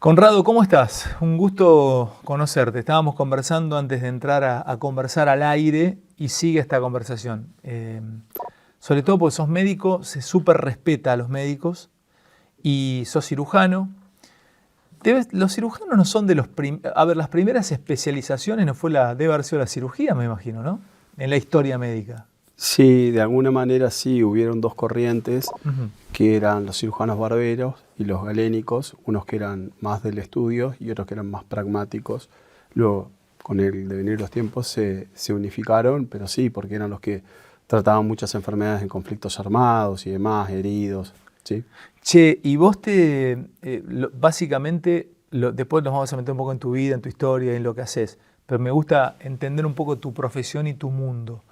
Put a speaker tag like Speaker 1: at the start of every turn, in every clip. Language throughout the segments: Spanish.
Speaker 1: Conrado, ¿cómo estás? Un gusto conocerte. Estábamos conversando antes de entrar a conversar al aire y sigue esta conversación. Sobre todo porque sos médico, se súper respeta a los médicos y sos cirujano. Los cirujanos no son de los las primeras especializaciones debe haber sido la cirugía, me imagino, ¿no? En la historia médica.
Speaker 2: Sí, de alguna manera sí, hubieron dos corrientes,
Speaker 1: Ujú.
Speaker 2: que eran los cirujanos barberos y los galénicos, unos que eran más del estudio y otros que eran más pragmáticos. Luego, con el devenir de los tiempos, se unificaron, pero sí, porque eran los que trataban muchas enfermedades en conflictos armados y demás, heridos, ¿sí?
Speaker 1: Che, y vos básicamente, después nos vamos a meter un poco en tu vida, en tu historia, en lo que haces, pero me gusta entender un poco tu profesión y tu mundo.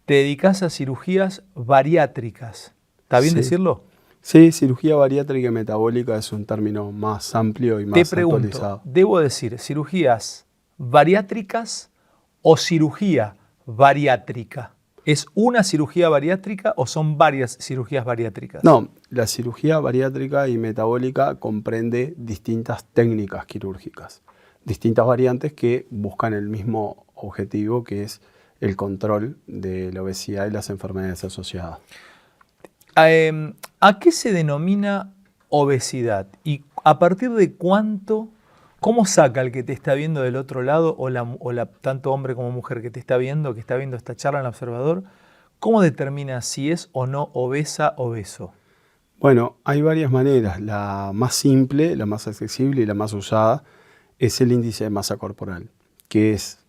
Speaker 1: Te dedicás a cirugías bariátricas, ¿está bien
Speaker 2: Sí.
Speaker 1: decirlo?
Speaker 2: Sí, cirugía bariátrica y metabólica es un término más amplio y
Speaker 1: Te
Speaker 2: más
Speaker 1: pregunto,
Speaker 2: actualizado.
Speaker 1: debo decir, ¿cirugías bariátricas o cirugía bariátrica? ¿Es una cirugía bariátrica o son varias cirugías bariátricas?
Speaker 2: No, la cirugía bariátrica y metabólica comprende distintas técnicas quirúrgicas, distintas variantes que buscan el mismo objetivo, que es el control de la obesidad y las enfermedades asociadas.
Speaker 1: ¿A qué se denomina obesidad? ¿Y a partir de cuánto, cómo saca el que te está viendo del otro lado tanto hombre como mujer que está viendo esta charla en el observador, cómo determina si es o no obesa, obeso?
Speaker 2: Bueno, hay varias maneras. La más simple, la más accesible y la más usada es el índice de masa corporal, que es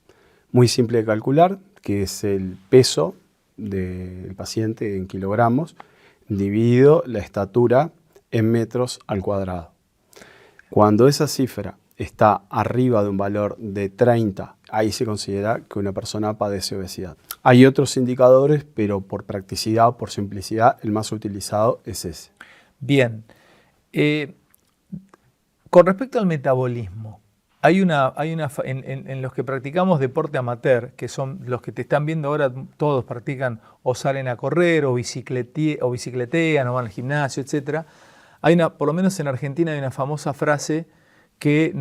Speaker 2: muy simple de calcular, que es el peso del paciente en kilogramos dividido la estatura en metros al cuadrado. Cuando esa cifra está arriba de un valor de 30, ahí se considera que una persona padece obesidad. Hay otros indicadores, pero por practicidad o por simplicidad, el más utilizado es ese.
Speaker 1: Bien. Con respecto al metabolismo, en los que practicamos deporte amateur, que son los que te están viendo ahora, todos practican o salen a correr o bicicletean o van al gimnasio, etc. Por lo menos en Argentina hay una famosa frase que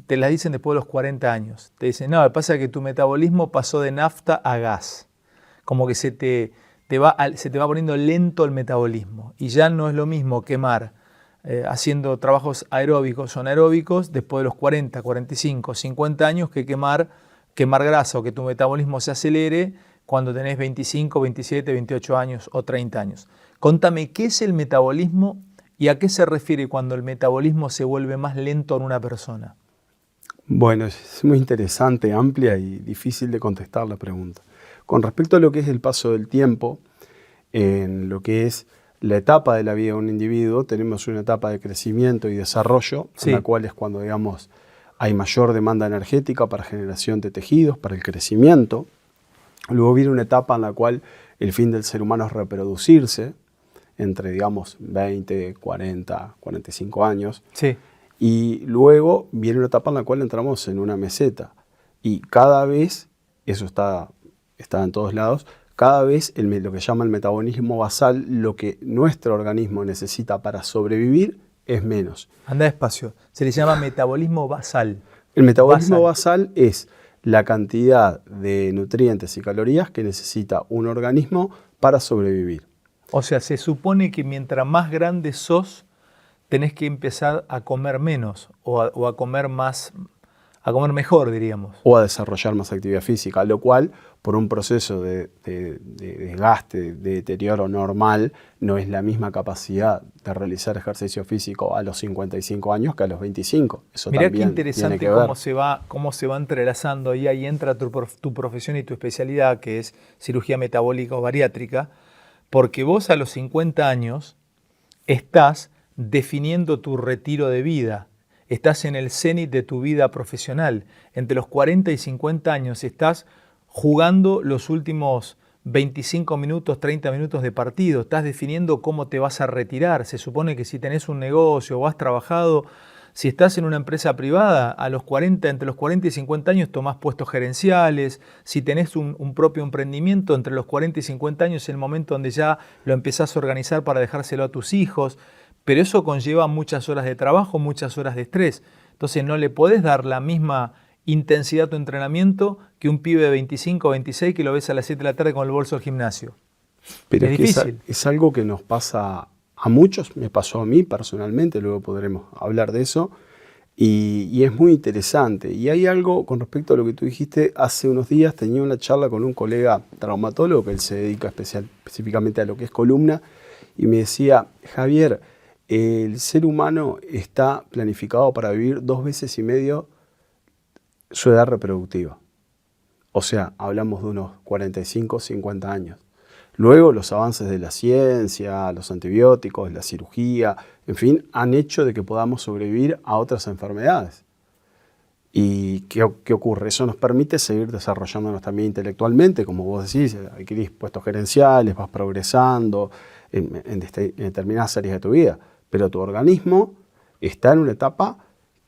Speaker 1: te la dicen después de los 40 años. Te dicen, no, lo que pasa es que tu metabolismo pasó de nafta a gas. Como que se te va poniendo lento el metabolismo y ya no es lo mismo quemar haciendo trabajos aeróbicos o anaeróbicos después de los 40, 45, 50 años que quemar grasa o que tu metabolismo se acelere cuando tenés 25, 27, 28 años o 30 años. Contame, ¿qué es el metabolismo y a qué se refiere cuando el metabolismo se vuelve más lento en una persona?
Speaker 2: Bueno, es muy interesante, amplia y difícil de contestar la pregunta. Con respecto a lo que es el paso del tiempo, en lo que es la etapa de la vida de un individuo, tenemos una etapa de crecimiento y desarrollo,
Speaker 1: Sí.
Speaker 2: en la cual es cuando, digamos, hay mayor demanda energética para generación de tejidos, para el crecimiento. Luego viene una etapa en la cual el fin del ser humano es reproducirse, entre, digamos, 20, 40, 45 años.
Speaker 1: Sí.
Speaker 2: Y luego viene una etapa en la cual entramos en una meseta. Y cada vez, eso está en todos lados, cada vez lo que llama el metabolismo basal, lo que nuestro organismo necesita para sobrevivir, es menos.
Speaker 1: Anda despacio. Se le llama metabolismo basal.
Speaker 2: El metabolismo basal es la cantidad de nutrientes y calorías que necesita un organismo para sobrevivir.
Speaker 1: O sea, se supone que mientras más grande sos, tenés que empezar a comer menos o a comer mejor, diríamos.
Speaker 2: O a desarrollar más actividad física, lo cual, por un proceso de desgaste, de deterioro normal, no es la misma capacidad de realizar ejercicio físico a los 55 años que a los 25. Eso
Speaker 1: Mirá
Speaker 2: también
Speaker 1: qué interesante
Speaker 2: tiene que ver.
Speaker 1: cómo se va entrelazando y ahí entra tu profesión y tu especialidad, que es cirugía metabólica o bariátrica, porque vos a los 50 años estás definiendo tu retiro de vida. Estás en el cenit de tu vida profesional. Entre los 40 y 50 años estás jugando los últimos 25 minutos, 30 minutos de partido. Estás definiendo cómo te vas a retirar. Se supone que si tenés un negocio o has trabajado, si estás en una empresa privada, entre los 40 y 50 años tomás puestos gerenciales. Si tenés un propio emprendimiento, entre los 40 y 50 años es el momento donde ya lo empezás a organizar para dejárselo a tus hijos. Pero eso conlleva muchas horas de trabajo, muchas horas de estrés. Entonces no le podés dar la misma intensidad a tu entrenamiento que un pibe de 25 o 26 que lo ves a las 7 de la tarde con el bolso al gimnasio.
Speaker 2: Pero
Speaker 1: es
Speaker 2: es que
Speaker 1: difícil.
Speaker 2: es algo que nos pasa a muchos, me pasó a mí personalmente, luego podremos hablar de eso, y es muy interesante. Y hay algo con respecto a lo que tú dijiste, hace unos días tenía una charla con un colega traumatólogo, que él se dedica específicamente a lo que es columna, y me decía, Javier, el ser humano está planificado para vivir 2 veces y medio su edad reproductiva. O sea, hablamos de unos 45, 50 años. Luego los avances de la ciencia, los antibióticos, la cirugía, en fin, han hecho de que podamos sobrevivir a otras enfermedades. ¿Y qué ocurre? Eso nos permite seguir desarrollándonos también intelectualmente, como vos decís, adquirís puestos gerenciales, vas progresando en determinadas áreas de tu vida. Pero tu organismo está en una etapa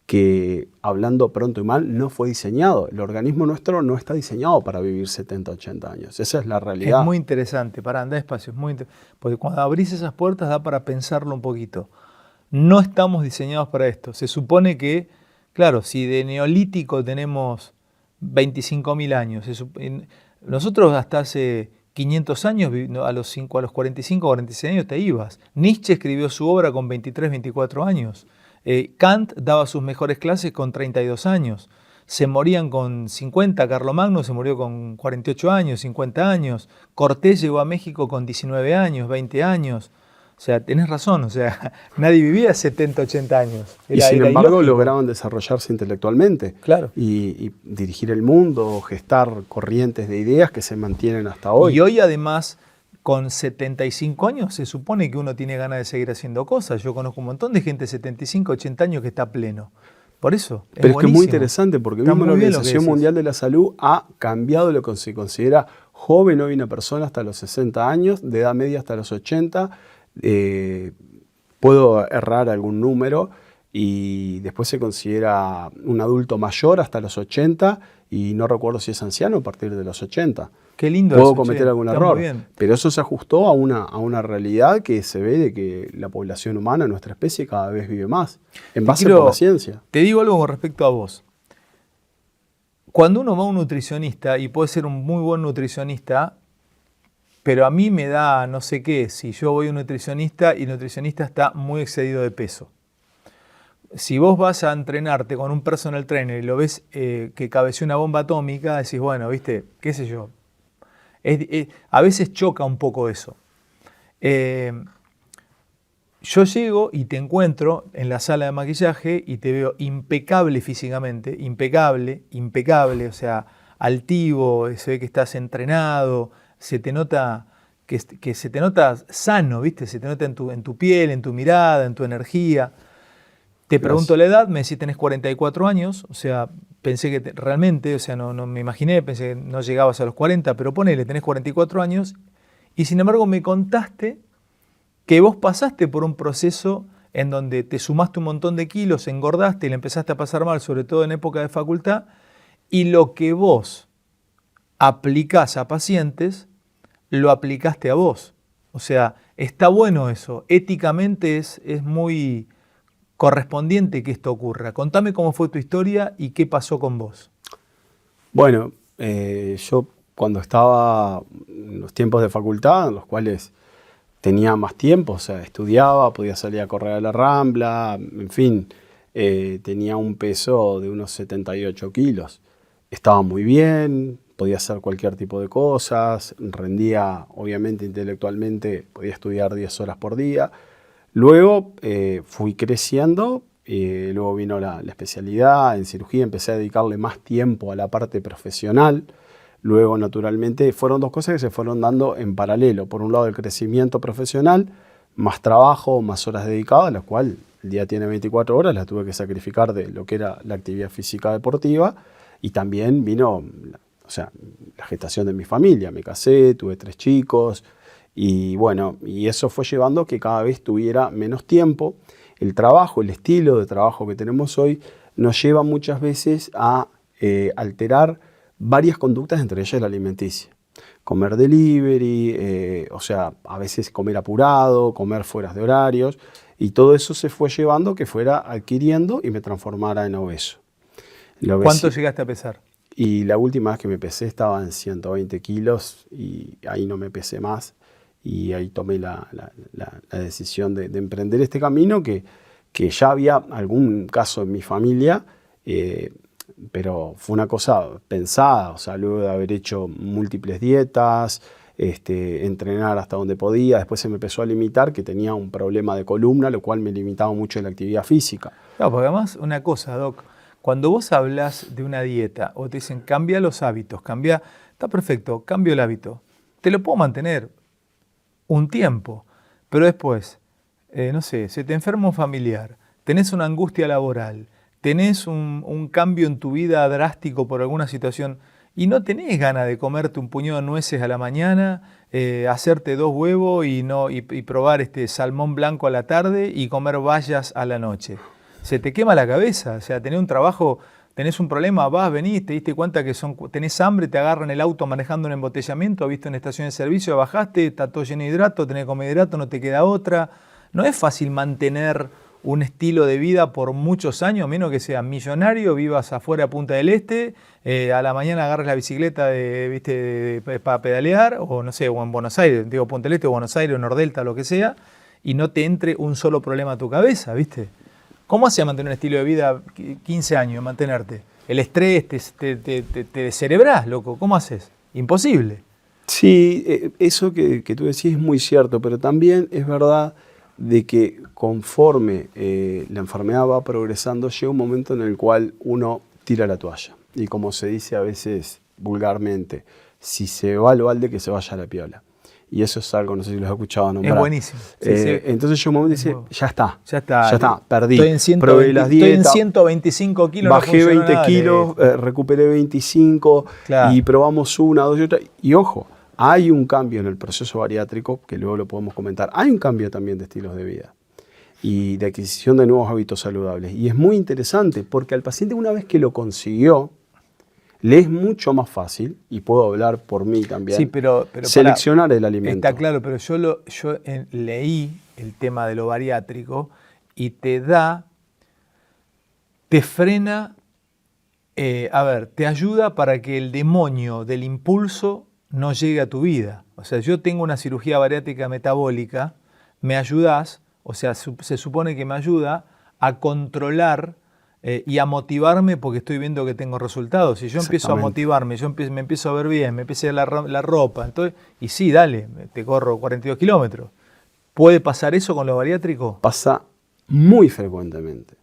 Speaker 2: que, hablando pronto y mal, no fue diseñado. El organismo nuestro no está diseñado para vivir 70, 80 años. Esa es la realidad.
Speaker 1: Es muy interesante, andar despacio, porque cuando abrís esas puertas da para pensarlo un poquito. No estamos diseñados para esto. Se supone que, claro, si de neolítico tenemos 25.000 años, nosotros hasta hace 500 años, a los 45, 46 años te ibas. Nietzsche escribió su obra con 23, 24 años. Kant daba sus mejores clases con 32 años. Se morían con 50, Carlomagno se murió con 48 años, 50 años. Cortés llegó a México con 19 años, 20 años. O sea, tenés razón, o sea, nadie vivía 70, 80 años.
Speaker 2: Y sin embargo lograban desarrollarse intelectualmente.
Speaker 1: Claro.
Speaker 2: Y dirigir el mundo, gestar corrientes de ideas que se mantienen hasta hoy.
Speaker 1: Y hoy además, con 75 años, se supone que uno tiene ganas de seguir haciendo cosas. Yo conozco un montón de gente de 75, 80 años que está pleno. Por eso,
Speaker 2: Pero es que es muy interesante, porque mismo la Organización Mundial de la Salud ha cambiado lo que se considera joven hoy una persona hasta los 60 años, de edad media hasta los 80. Puedo errar algún número, y después se considera un adulto mayor hasta los 80, y no recuerdo si es anciano a partir de los 80.
Speaker 1: Qué lindo.
Speaker 2: Puedo cometer algún error, pero eso se ajustó a una realidad que se ve de que la población humana, nuestra especie, cada vez vive más, en base por la ciencia.
Speaker 1: Te digo algo con respecto a vos. Cuando uno va a un nutricionista, y puede ser un muy buen nutricionista, pero a mí me da no sé qué, si yo voy a un nutricionista y el nutricionista está muy excedido de peso. Si vos vas a entrenarte con un personal trainer y lo ves que cabeció una bomba atómica, decís, bueno, viste, qué sé yo. A veces choca un poco eso. Yo llego y te encuentro en la sala de maquillaje y te veo impecable físicamente, impecable, o sea, altivo, se ve que estás entrenado, se te nota que se te nota sano, ¿viste? Se te nota en tu piel, en tu mirada, en tu energía. Te pregunto la edad, me decís tenés 44 años, o sea, pensé que realmente, o sea, no me imaginé, pensé que no llegabas a los 40, pero ponele, tenés 44 años, y sin embargo me contaste que vos pasaste por un proceso en donde te sumaste un montón de kilos, engordaste y le empezaste a pasar mal, sobre todo en época de facultad, y lo que vos aplicás a pacientes, lo aplicaste a vos. O sea, está bueno eso, éticamente es muy correspondiente que esto ocurra. Contame cómo fue tu historia y qué pasó con vos.
Speaker 2: Bueno, yo cuando estaba en los tiempos de facultad, en los cuales tenía más tiempo, o sea, estudiaba, podía salir a correr a la Rambla, en fin, tenía un peso de unos 78 kilos. Estaba muy bien, podía hacer cualquier tipo de cosas, rendía obviamente intelectualmente, podía estudiar 10 horas por día. Luego fui creciendo, luego vino la especialidad en cirugía, empecé a dedicarle más tiempo a la parte profesional. Luego, naturalmente, fueron dos cosas que se fueron dando en paralelo. Por un lado, el crecimiento profesional, más trabajo, más horas dedicadas, las cuales el día tiene 24 horas, las tuve que sacrificar de lo que era la actividad física deportiva. Y también vino, o sea, la gestación de mi familia. Me casé, tuve 3 chicos. Y bueno, y eso fue llevando a que cada vez tuviera menos tiempo. El trabajo, el estilo de trabajo que tenemos hoy nos lleva muchas veces a alterar varias conductas, entre ellas la alimenticia. Comer delivery, o sea, a veces comer apurado, comer fuera de horarios. Y todo eso se fue llevando a que fuera adquiriendo y me transformara en obeso.
Speaker 1: ¿Cuánto llegaste a pesar?
Speaker 2: Y la última vez que me pesé estaba en 120 kilos y ahí no me pesé más. Y ahí tomé la decisión de emprender este camino que ya había algún caso en mi familia, pero fue una cosa pensada, o sea, luego de haber hecho múltiples dietas, entrenar hasta donde podía, después se me empezó a limitar, que tenía un problema de columna, lo cual me limitaba mucho en la actividad física.
Speaker 1: Claro, porque además una cosa, Doc, cuando vos hablas de una dieta o te dicen cambia los hábitos, está perfecto, cambio el hábito, te lo puedo mantener un tiempo, pero después, no sé, se te enferma un familiar, tenés una angustia laboral, tenés un cambio en tu vida drástico por alguna situación y no tenés ganas de comerte un puñado de nueces a la mañana, hacerte 2 huevos y probar salmón blanco a la tarde y comer bayas a la noche. Se te quema la cabeza, o sea, tenés un trabajo, tenés un problema, venís, te diste cuenta que tenés hambre, te agarran el auto manejando un embotellamiento, viste en estación de servicio, bajaste, está todo lleno de hidratos, tenés que comer hidratos, no te queda otra. No es fácil mantener un estilo de vida por muchos años, a menos que seas millonario, vivas afuera a Punta del Este, a la mañana agarres la bicicleta para pedalear, o no sé, o en Buenos Aires, digo Punta del Este, o Buenos Aires, o Nordelta, lo que sea, y no te entre un solo problema a tu cabeza, ¿viste? ¿Cómo haces mantener un estilo de vida 15 años, mantenerte? El estrés, te descerebrás, loco, ¿cómo haces? Imposible.
Speaker 2: Sí, eso que tú decís es muy cierto, pero también es verdad de que conforme la enfermedad va progresando, llega un momento en el cual uno tira la toalla. Y como se dice a veces vulgarmente, si se va al balde, que se vaya a la piola. Y eso es algo, no sé si lo has escuchado nombrar.
Speaker 1: Es buenísimo. Sí, sí.
Speaker 2: Entonces yo un momento dice, ya está, perdí.
Speaker 1: Probé las dietas, estoy en 125 kilos.
Speaker 2: Bajé 20 kilos, recuperé 25, claro. Y probamos una, dos y otra. Y ojo, hay un cambio en el proceso bariátrico, que luego lo podemos comentar. Hay un cambio también de estilos de vida y de adquisición de nuevos hábitos saludables. Y es muy interesante porque al paciente, una vez que lo consiguió, le es mucho más fácil, y puedo hablar por mí también,
Speaker 1: sí, pero
Speaker 2: seleccionar el alimento.
Speaker 1: Está claro, pero yo leí el tema de lo bariátrico y te frena, te ayuda para que el demonio del impulso no llegue a tu vida. O sea, yo tengo una cirugía bariátrica metabólica, me ayudás, o sea, se supone que me ayuda a controlar y a motivarme porque estoy viendo que tengo resultados. Si yo empiezo a motivarme, me empiezo a ver bien, me empiezo a ver la ropa, entonces, y sí, dale, te corro 42 kilómetros. ¿Puede pasar eso con lo bariátrico?
Speaker 2: Pasa muy frecuentemente.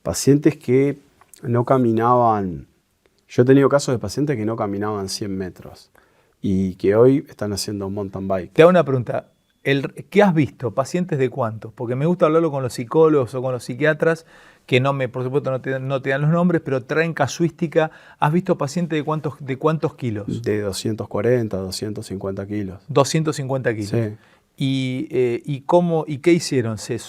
Speaker 2: Pacientes que no caminaban, yo he tenido casos de pacientes que no caminaban 100 metros y que hoy están haciendo mountain bike.
Speaker 1: Te hago una pregunta. ¿Qué has visto? ¿Pacientes de cuántos? Porque me gusta hablarlo con los psicólogos o con los psiquiatras, que por supuesto no te dan los nombres, pero traen casuística. ¿Has visto pacientes de cuántos kilos?
Speaker 2: De 240, 250 kilos.
Speaker 1: 250 kilos.
Speaker 2: Sí.
Speaker 1: ¿Y qué hicieron? ¿Se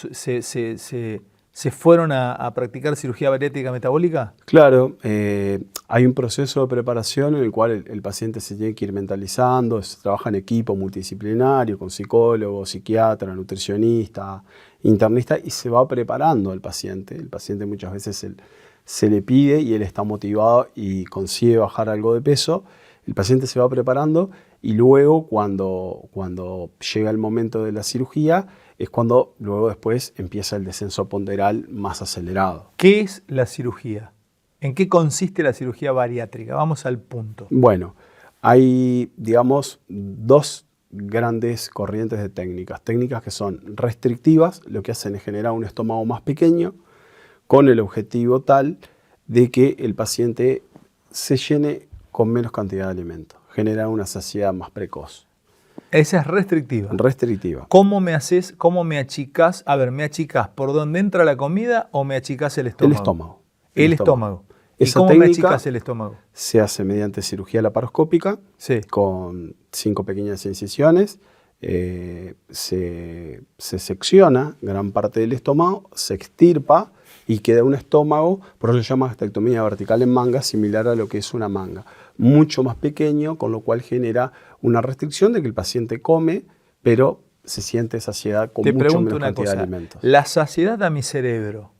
Speaker 1: fueron a practicar cirugía bariátrica metabólica?
Speaker 2: Claro, hay un proceso de preparación en el cual el paciente se tiene que ir mentalizando, se trabaja en equipo multidisciplinario, con psicólogo, psiquiatra, nutricionista, internista, y se va preparando al paciente. El paciente muchas veces se le pide y él está motivado y consigue bajar algo de peso. El paciente se va preparando y luego cuando llega el momento de la cirugía es cuando luego después empieza el descenso ponderal más acelerado.
Speaker 1: ¿Qué es la cirugía? ¿En qué consiste la cirugía bariátrica? Vamos al punto.
Speaker 2: Bueno, hay, digamos, dos grandes corrientes de técnicas. Técnicas que son restrictivas, lo que hacen es generar un estómago más pequeño con el objetivo tal de que el paciente se llene con menos cantidad de alimento, genera una saciedad más precoz.
Speaker 1: Esa es restrictiva.
Speaker 2: Restrictiva.
Speaker 1: ¿Cómo me achicás? A ver, ¿me achicás por dónde entra la comida o me achicás el estómago?
Speaker 2: El estómago.
Speaker 1: El estómago. ¿Y
Speaker 2: Esa
Speaker 1: cómo
Speaker 2: técnica
Speaker 1: me achicás el estómago?
Speaker 2: Se hace mediante cirugía laparoscópica,
Speaker 1: sí,
Speaker 2: con 5 pequeñas incisiones. Se secciona gran parte del estómago, se extirpa y queda un estómago, por eso se llama gastrectomía vertical en manga, similar a lo que es una manga. Mucho más pequeño, con lo cual genera una restricción de que el paciente come, pero se siente saciedad con
Speaker 1: Te
Speaker 2: mucho
Speaker 1: pregunto
Speaker 2: menos
Speaker 1: una
Speaker 2: cantidad de
Speaker 1: cosa,
Speaker 2: alimentos.
Speaker 1: la saciedad a mi cerebro,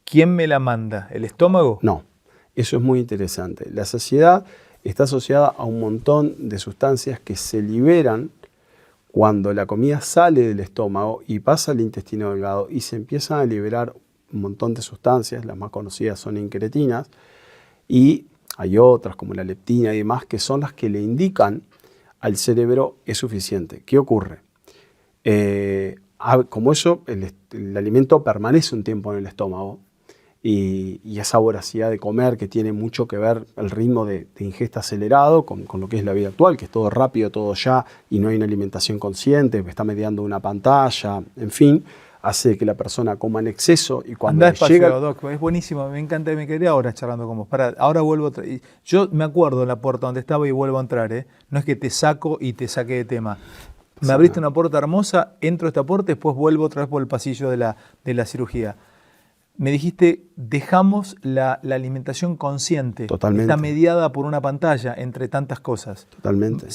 Speaker 1: ¿quién me la manda? ¿El estómago?
Speaker 2: No, eso es muy interesante. La saciedad está asociada a un montón de sustancias que se liberan cuando la comida sale del estómago y pasa al intestino delgado y se empiezan a liberar un montón de sustancias, las más conocidas son incretinas, y hay otras como la leptina y demás que son las que le indican al cerebro es suficiente. ¿Qué ocurre? Como eso, el alimento permanece un tiempo en el estómago y esa voracidad de comer que tiene mucho que ver el ritmo de ingesta acelerado con lo que es la vida actual, que es todo rápido, todo ya y no hay una alimentación consciente, está mediando una pantalla, en fin, hace que la persona coma en exceso y cuando
Speaker 1: Andá
Speaker 2: le llega...
Speaker 1: despacio, Doc, es buenísimo, me encanta, me quedé ahora charlando con vos. Pará, ahora vuelvo, yo me acuerdo en la puerta donde estaba y vuelvo a entrar, ¿eh? No es que te saco y te saqué de tema. Me abriste una puerta hermosa, entro a esta puerta y después vuelvo otra vez por el pasillo de la cirugía. Me dijiste, dejamos la alimentación consciente.
Speaker 2: Totalmente.
Speaker 1: Está mediada por una pantalla, entre tantas cosas.
Speaker 2: Totalmente.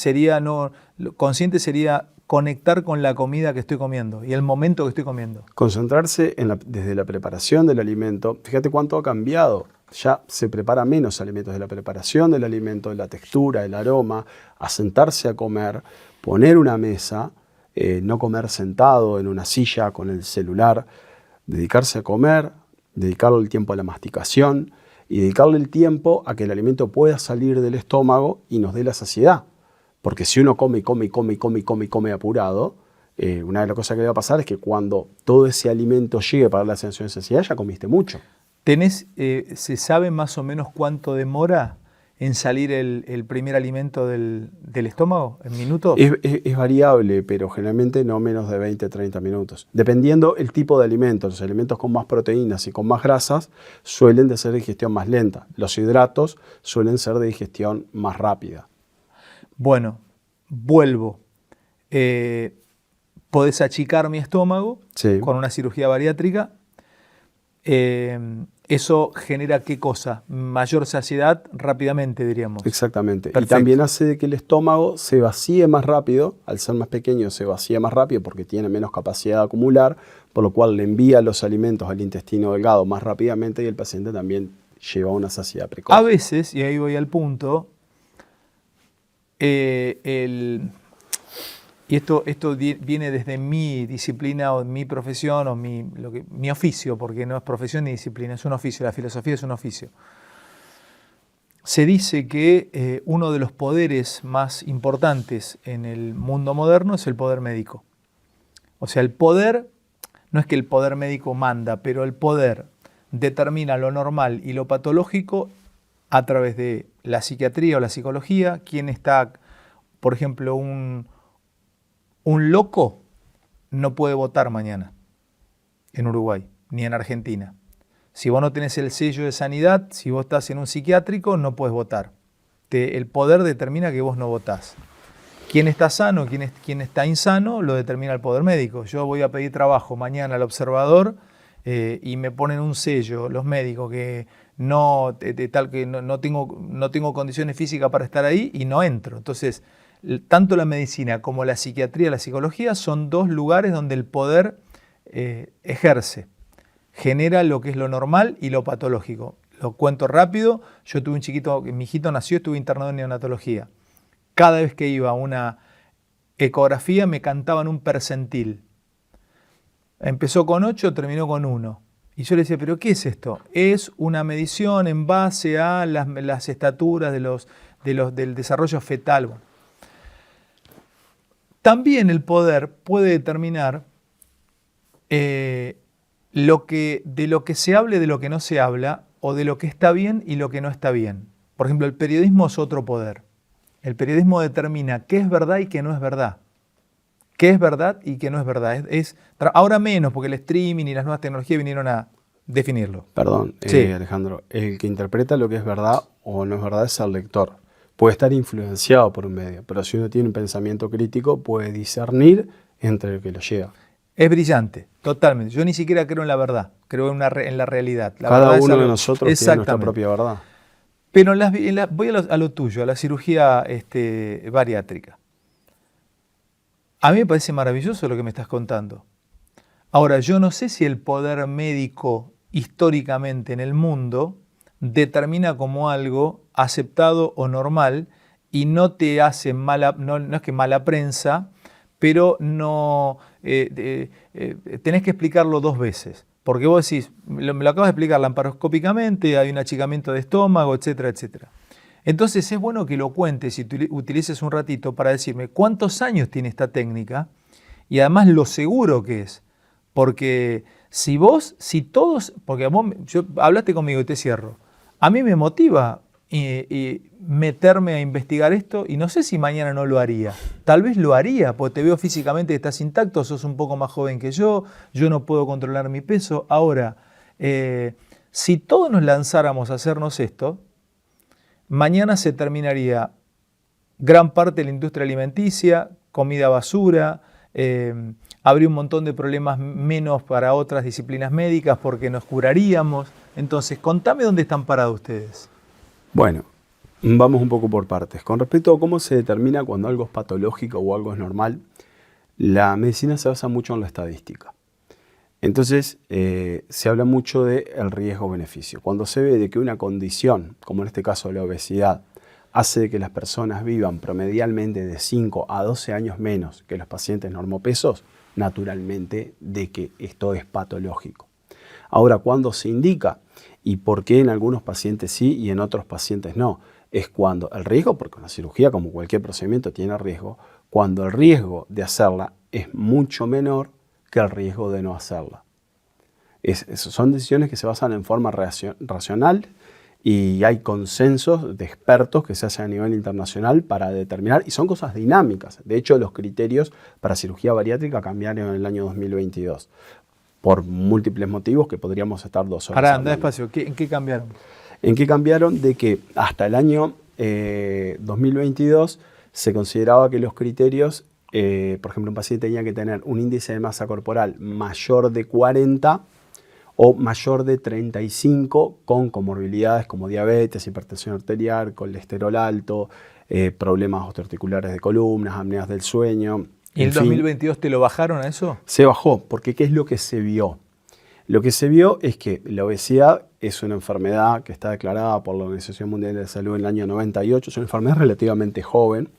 Speaker 1: Consciente sería conectar con la comida que estoy comiendo y el momento que estoy comiendo.
Speaker 2: Concentrarse desde la preparación del alimento. Fíjate cuánto ha cambiado. Ya se prepara menos alimentos, de la preparación del alimento, de la textura, el aroma, a sentarse a comer, poner una mesa, no comer sentado en una silla con el celular, dedicarse a comer, dedicarle el tiempo a la masticación y dedicarle el tiempo a que el alimento pueda salir del estómago y nos dé la saciedad. Porque si uno come y come y come y come y come y come apurado, una de las cosas que va a pasar es que cuando todo ese alimento llegue para dar la sensación de saciedad, ya comiste mucho.
Speaker 1: ¿Se sabe más o menos cuánto demora en salir el primer alimento del estómago? ¿En minutos?
Speaker 2: Es variable, pero generalmente no menos de 20-30 minutos. Dependiendo el tipo de alimento. Los alimentos con más proteínas y con más grasas suelen de ser de digestión más lenta. Los hidratos suelen ser de digestión más rápida.
Speaker 1: Bueno, vuelvo. Podés achicar mi estómago
Speaker 2: Sí.
Speaker 1: con una cirugía bariátrica. ¿Eso genera qué cosa? Mayor saciedad rápidamente, diríamos.
Speaker 2: Exactamente.
Speaker 1: Perfecto.
Speaker 2: Y también hace que el estómago se vacíe más rápido. Al ser más pequeño se vacía más rápido porque tiene menos capacidad de acumular, por lo cual le envía los alimentos al intestino delgado más rápidamente y el paciente también lleva una saciedad precoz.
Speaker 1: A veces, y ahí voy al punto, y esto viene desde mi disciplina o mi profesión o mi oficio, porque no es profesión ni disciplina, es un oficio, la filosofía es un oficio. Se dice que uno de los poderes más importantes en el mundo moderno es el poder médico. O sea, el poder, no es que el poder médico manda, pero el poder determina lo normal y lo patológico a través de la psiquiatría o la psicología. Quien está, por ejemplo, un loco no puede votar mañana en Uruguay ni en Argentina. Si vos no tenés el sello de sanidad, si vos estás en un psiquiátrico, no puedes votar. El poder determina que vos no votás. Quién está sano, quién está insano, lo determina el poder médico. Yo voy a pedir trabajo mañana al observador y me ponen un sello los médicos que no tengo condiciones físicas para estar ahí y no entro. Entonces, tanto la medicina como la psiquiatría, la psicología son dos lugares donde el poder ejerce, genera lo que es lo normal y lo patológico. Lo cuento rápido, yo tuve un chiquito, mi hijito nació, estuve internado en neonatología. Cada vez que iba a una ecografía me cantaban un percentil. Empezó con 8, terminó con 1. Y yo le decía, ¿pero qué es esto? Es una medición en base a las estaturas del desarrollo fetal. Bueno. También el poder puede determinar de lo que se hable, de lo que no se habla, o de lo que está bien y lo que no está bien. Por ejemplo, el periodismo es otro poder. El periodismo determina qué es verdad y qué no es verdad. Qué es verdad y qué no es verdad. Ahora menos, porque el streaming y las nuevas tecnologías vinieron a definirlo.
Speaker 2: Perdón,
Speaker 1: Sí.
Speaker 2: Alejandro, el que interpreta lo que es verdad o no es verdad es el lector. Puede estar influenciado por un medio, pero si uno tiene un pensamiento crítico, puede discernir entre lo que lo llega.
Speaker 1: Es brillante, totalmente. Yo ni siquiera creo en la verdad, creo en la realidad.
Speaker 2: Cada uno de nosotros tiene nuestra propia verdad.
Speaker 1: Pero voy a lo tuyo, a la cirugía bariátrica. A mí me parece maravilloso lo que me estás contando. Ahora, yo no sé si el poder médico históricamente en el mundo determina como algo aceptado o normal y no te hace mala, no es que mala prensa, pero no tenés que explicarlo dos veces. Porque vos decís, me lo acabas de explicar laparoscópicamente, hay un achicamiento de estómago, etcétera, etcétera. Entonces es bueno que lo cuentes y utilices un ratito para decirme cuántos años tiene esta técnica y además lo seguro que es. Porque si todos, porque hablaste conmigo y te cierro, a mí me motiva y meterme a investigar esto y no sé si mañana no lo haría. Tal vez lo haría, porque te veo físicamente que estás intacto, sos un poco más joven que yo no puedo controlar mi peso. Ahora, si todos nos lanzáramos a hacernos esto, mañana se terminaría gran parte de la industria alimenticia, comida basura, habría un montón de problemas menos para otras disciplinas médicas porque nos curaríamos. Entonces, contame dónde están parados ustedes.
Speaker 2: Bueno, vamos un poco por partes. Con respecto a cómo se determina cuando algo es patológico o algo es normal, la medicina se basa mucho en la estadística. Entonces, se habla mucho del riesgo-beneficio. Cuando se ve de que una condición, como en este caso la obesidad, hace que las personas vivan promedialmente de 5 a 12 años menos que los pacientes normopesos, naturalmente de que esto es patológico. Ahora, cuando se indica y por qué en algunos pacientes sí y en otros pacientes no, es cuando el riesgo, porque una cirugía como cualquier procedimiento tiene riesgo, cuando el riesgo de hacerla es mucho menor que el riesgo de no hacerla. Son decisiones que se basan en forma racional y hay consensos de expertos que se hacen a nivel internacional para determinar, y son cosas dinámicas. De hecho, los criterios para cirugía bariátrica cambiaron en el año 2022 por múltiples motivos que podríamos estar 2 horas.
Speaker 1: Pará, anda despacio. ¿En qué cambiaron?
Speaker 2: ¿En qué cambiaron? De que hasta el año 2022 se consideraba que los criterios, por ejemplo, un paciente tenía que tener un índice de masa corporal mayor de 40 o mayor de 35 con comorbilidades como diabetes, hipertensión arterial, colesterol alto, problemas osteoarticulares de columnas, apneas del sueño.
Speaker 1: ¿Y en el 2022 te lo bajaron a eso?
Speaker 2: Se bajó, porque ¿qué es lo que se vio? Lo que se vio es que la obesidad es una enfermedad que está declarada por la Organización Mundial de la Salud en el año 98, es una enfermedad relativamente joven,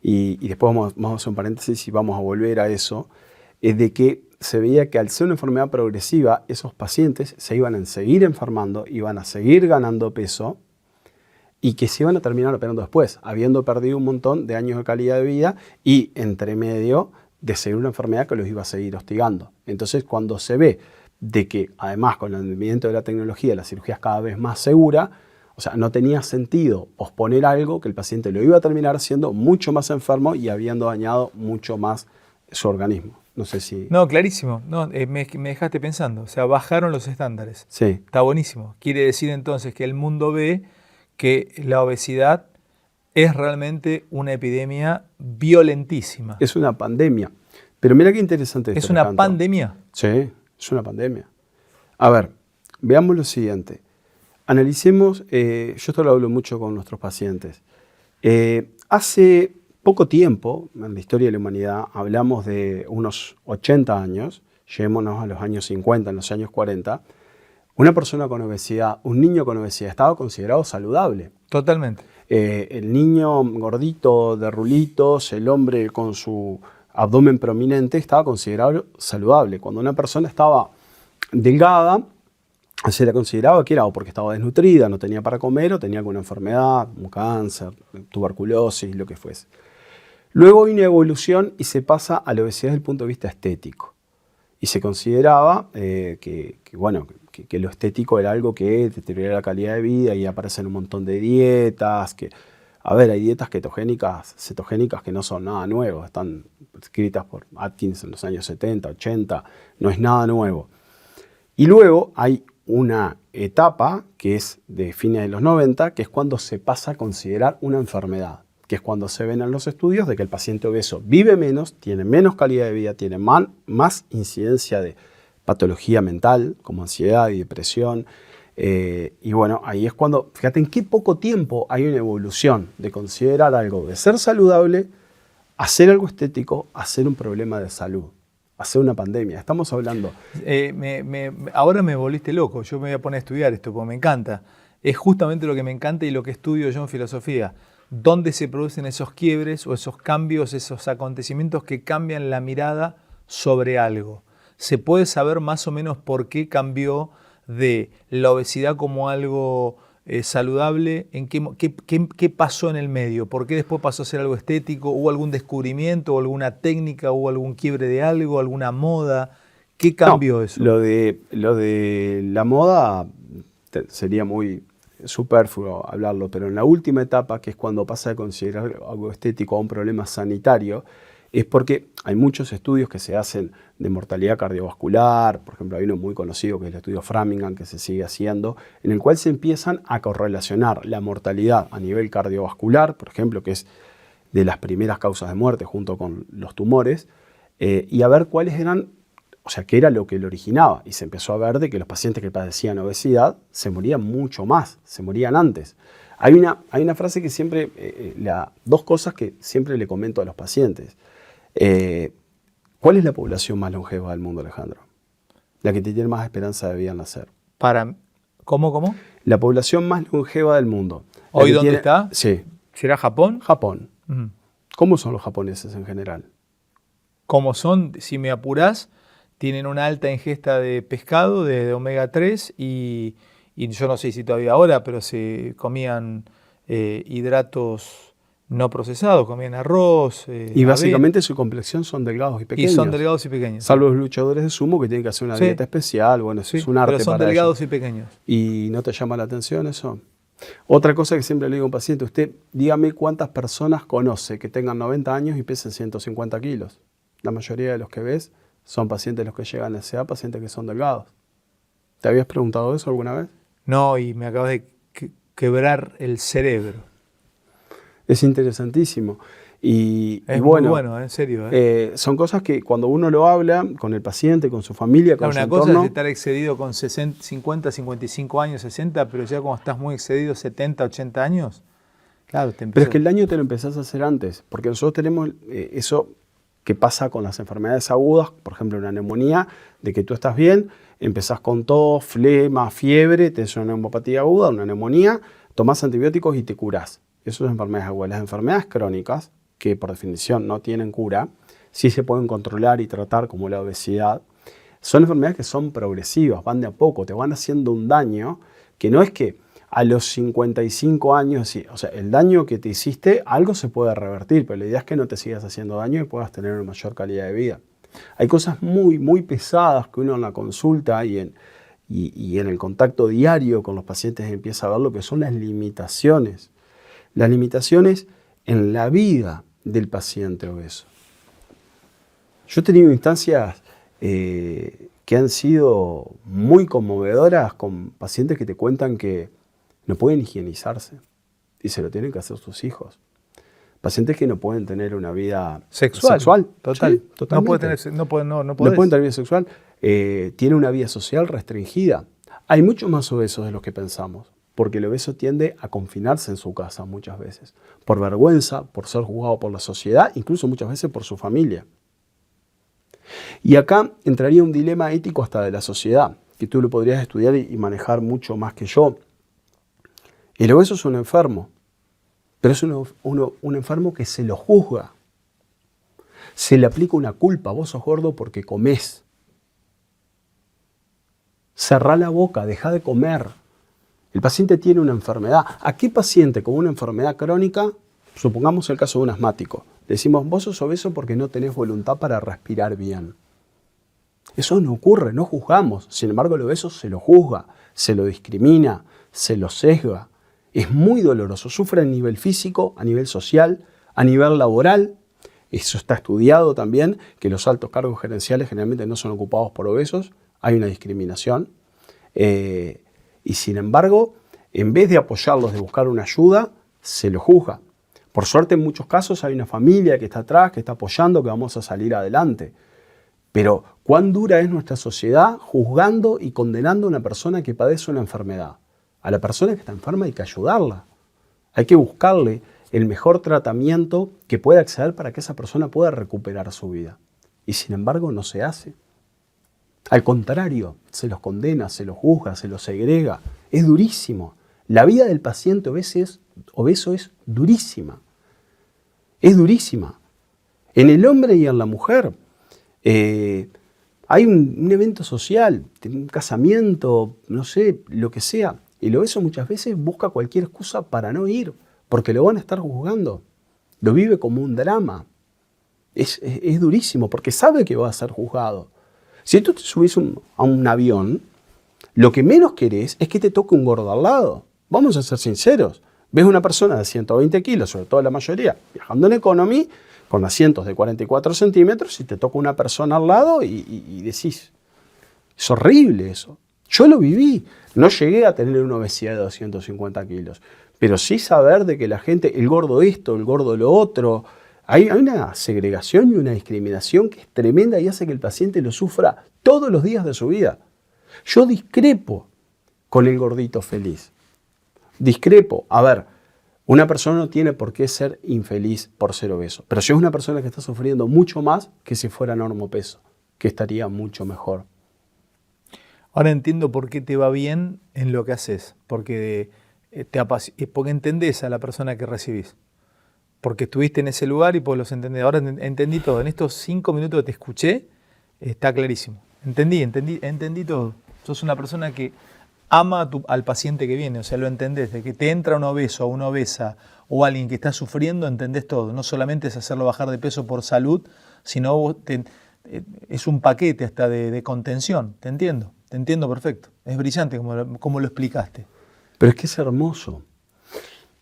Speaker 2: y después vamos a hacer un paréntesis y vamos a volver a eso, es de que se veía que al ser una enfermedad progresiva, esos pacientes se iban a seguir enfermando, iban a seguir ganando peso y que se iban a terminar operando después, habiendo perdido un montón de años de calidad de vida y entre medio de seguir una enfermedad que los iba a seguir hostigando. Entonces, cuando se ve de que además con el advenimiento de la tecnología la cirugía es cada vez más segura, o sea, no tenía sentido posponer algo que el paciente lo iba a terminar siendo mucho más enfermo y habiendo dañado mucho más su organismo. No sé si...
Speaker 1: No, clarísimo. No, me dejaste pensando. O sea, bajaron los estándares.
Speaker 2: Sí.
Speaker 1: Está buenísimo. Quiere decir entonces que el mundo ve que la obesidad es realmente una epidemia violentísima.
Speaker 2: Es una pandemia. Pero mira qué interesante esto.
Speaker 1: ¿Es una pandemia?
Speaker 2: Sí, es una pandemia. A ver, veamos lo siguiente. Analicemos, yo esto lo hablo mucho con nuestros pacientes. Hace poco tiempo, en la historia de la humanidad, hablamos de unos 80 años, llevémonos a los años 50, en los años 40, una persona con obesidad, un niño con obesidad, estaba considerado saludable.
Speaker 1: Totalmente.
Speaker 2: El niño gordito de rulitos, el hombre con su abdomen prominente, estaba considerado saludable. Cuando una persona estaba delgada, se la consideraba que era o porque estaba desnutrida, no tenía para comer, o tenía alguna enfermedad, un cáncer, tuberculosis, lo que fuese. Luego vino evolución y se pasa a la obesidad desde el punto de vista estético. Y se consideraba que lo estético era algo que deterioraba la calidad de vida, y aparecen un montón de dietas. Hay dietas cetogénicas que no son nada nuevo, están escritas por Atkins en los años 70, 80, no es nada nuevo. Y luego hay una etapa que es de fines de los 90, que es cuando se pasa a considerar una enfermedad, que es cuando se ven en los estudios de que el paciente obeso vive menos, tiene menos calidad de vida, tiene más incidencia de patología mental, como ansiedad y depresión. Y bueno, ahí es cuando, fíjate en qué poco tiempo hay una evolución de considerar algo de ser saludable hacer algo estético, hacer un problema de salud, hacer una pandemia. Estamos hablando...
Speaker 1: Ahora me volviste loco, yo me voy a poner a estudiar esto porque me encanta. Es justamente lo que me encanta y lo que estudio yo en filosofía. ¿Dónde se producen esos quiebres o esos cambios, esos acontecimientos que cambian la mirada sobre algo? ¿Se puede saber más o menos por qué cambió de la obesidad como algo saludable? ¿En qué pasó en el medio? ¿Por qué después pasó a ser algo estético? ¿Hubo algún descubrimiento o alguna técnica? ¿Hubo algún quiebre de algo? ¿Alguna moda? ¿Qué cambió eso?
Speaker 2: Lo de la moda sería muy superfluo hablarlo, pero en la última etapa, que es cuando pasa de considerar algo estético a un problema sanitario, es porque hay muchos estudios que se hacen de mortalidad cardiovascular. Por ejemplo, hay uno muy conocido que es el estudio Framingham, que se sigue haciendo, en el cual se empiezan a correlacionar la mortalidad a nivel cardiovascular, por ejemplo, que es de las primeras causas de muerte junto con los tumores, y a ver cuáles eran, o sea, qué era lo que lo originaba. Y se empezó a ver de que los pacientes que padecían obesidad se morían mucho más, se morían antes. Hay una frase que siempre, dos cosas que siempre le comento a los pacientes. ¿Cuál es la población más longeva del mundo, Alejandro? La que tiene más esperanza de vida al nacer.
Speaker 1: ¿Cómo?
Speaker 2: La población más longeva del mundo.
Speaker 1: ¿Hoy dónde está?
Speaker 2: Sí.
Speaker 1: ¿Será Japón?
Speaker 2: Japón. ¿Cómo son los japoneses en general?
Speaker 1: ¿Cómo son? Si me apurás, tienen una alta ingesta de pescado, de omega 3 y yo no sé si todavía ahora, pero se comían hidratos no procesados, comían arroz.
Speaker 2: Y básicamente su complexión son delgados y pequeños.
Speaker 1: Y son delgados y pequeños.
Speaker 2: Salvo los luchadores de sumo que tienen que hacer una dieta especial. Bueno, eso es un arte para ellos.
Speaker 1: Pero son delgados y pequeños.
Speaker 2: ¿Y no te llama la atención eso? Otra cosa que siempre le digo a un paciente, usted dígame cuántas personas conoce que tengan 90 años y pesen 150 kilos. La mayoría de los que ves son pacientes los que llegan a esa edad, pacientes que son delgados. ¿Te habías preguntado eso alguna vez?
Speaker 1: No, y me acabas de quebrar el cerebro.
Speaker 2: Es interesantísimo. Y
Speaker 1: bueno, muy bueno, en serio.
Speaker 2: Son cosas que cuando uno lo habla con el paciente, con su familia, con su entorno...
Speaker 1: Una cosa es estar excedido con 50, 55 años, 60, pero ya cuando estás muy excedido, 70, 80 años, claro, te empieza...
Speaker 2: Pero es que el daño te lo empezás a hacer antes, porque nosotros tenemos eso que pasa con las enfermedades agudas, por ejemplo, una neumonía, de que tú estás bien, empezás con tos, flema, fiebre, tenés una neumopatía aguda, una neumonía, tomás antibióticos y te curás. Eso son enfermedades agudas. Las enfermedades crónicas, que por definición no tienen cura, sí se pueden controlar y tratar, como la obesidad, son enfermedades que son progresivas, van de a poco, te van haciendo un daño que no es que a los 55 años, o sea, el daño que te hiciste, algo se puede revertir, pero la idea es que no te sigas haciendo daño y puedas tener una mayor calidad de vida. Hay cosas muy, muy pesadas que uno en la consulta y en el contacto diario con los pacientes empieza a ver lo que son las limitaciones. Las limitaciones en la vida del paciente obeso. Yo he tenido instancias que han sido muy conmovedoras con pacientes que te cuentan que no pueden higienizarse y se lo tienen que hacer sus hijos. Pacientes que no pueden tener una vida sexual.
Speaker 1: Total.
Speaker 2: Sí, totalmente.
Speaker 1: No
Speaker 2: pueden tener vida sexual. Tiene una vida social restringida. Hay muchos más obesos de los que pensamos, porque el obeso tiende a confinarse en su casa muchas veces, por vergüenza, por ser juzgado por la sociedad, incluso muchas veces por su familia. Y acá entraría un dilema ético hasta de la sociedad, que tú lo podrías estudiar y manejar mucho más que yo. El obeso es un enfermo, pero es un enfermo que se lo juzga. Se le aplica una culpa. Vos sos gordo porque comés. Cerrá la boca, dejá de comer. El paciente tiene una enfermedad. ¿A qué paciente con una enfermedad crónica, supongamos el caso de un asmático, decimos, vos sos obeso porque no tenés voluntad para respirar bien? Eso no ocurre, no juzgamos. Sin embargo, el obeso se lo juzga, se lo discrimina, se lo sesga. Es muy doloroso. Sufre a nivel físico, a nivel social, a nivel laboral. Eso está estudiado también, que los altos cargos gerenciales generalmente no son ocupados por obesos. Hay una discriminación. Y sin embargo, en vez de apoyarlos, de buscar una ayuda, se los juzga. Por suerte, en muchos casos hay una familia que está atrás, que está apoyando, que vamos a salir adelante. Pero, ¿cuán dura es nuestra sociedad juzgando y condenando a una persona que padece una enfermedad? A la persona que está enferma hay que ayudarla. Hay que buscarle el mejor tratamiento que pueda acceder para que esa persona pueda recuperar su vida. Y sin embargo no se hace. Al contrario, se los condena, se los juzga, se los segrega. Es durísimo. La vida del paciente obeso es durísima. Es durísima. En el hombre y en la mujer hay un evento social, un casamiento, no sé, lo que sea. Y el obeso muchas veces busca cualquier excusa para no ir, porque lo van a estar juzgando. Lo vive como un drama. Es durísimo, porque sabe que va a ser juzgado. Si tú te subís a un avión, lo que menos querés es que te toque un gordo al lado. Vamos a ser sinceros. Ves una persona de 120 kilos, sobre todo la mayoría, viajando en economy, con asientos de 44 centímetros, y te toca una persona al lado y decís, es horrible eso. Yo lo viví. No llegué a tener una obesidad de 250 kilos, pero sí saber de que la gente, el gordo esto, el gordo lo otro, hay una segregación y una discriminación que es tremenda y hace que el paciente lo sufra todos los días de su vida. Yo discrepo con el gordito feliz. Discrepo. A ver, una persona no tiene por qué ser infeliz por ser obeso, pero si es una persona que está sufriendo mucho más que si fuera normopeso, que estaría mucho mejor.
Speaker 1: Ahora entiendo por qué te va bien en lo que haces, porque entendés a la persona que recibís. Porque estuviste en ese lugar y pues los entendés. Ahora entendí todo. En estos 5 minutos que te escuché, está clarísimo. Entendí todo. Sos una persona que ama al paciente que viene, o sea, lo entendés. De que te entra un obeso o una obesa o alguien que está sufriendo, entendés todo. No solamente es hacerlo bajar de peso por salud, sino es un paquete hasta de contención. Te entiendo perfecto. Es brillante como lo explicaste.
Speaker 2: Pero es que es hermoso.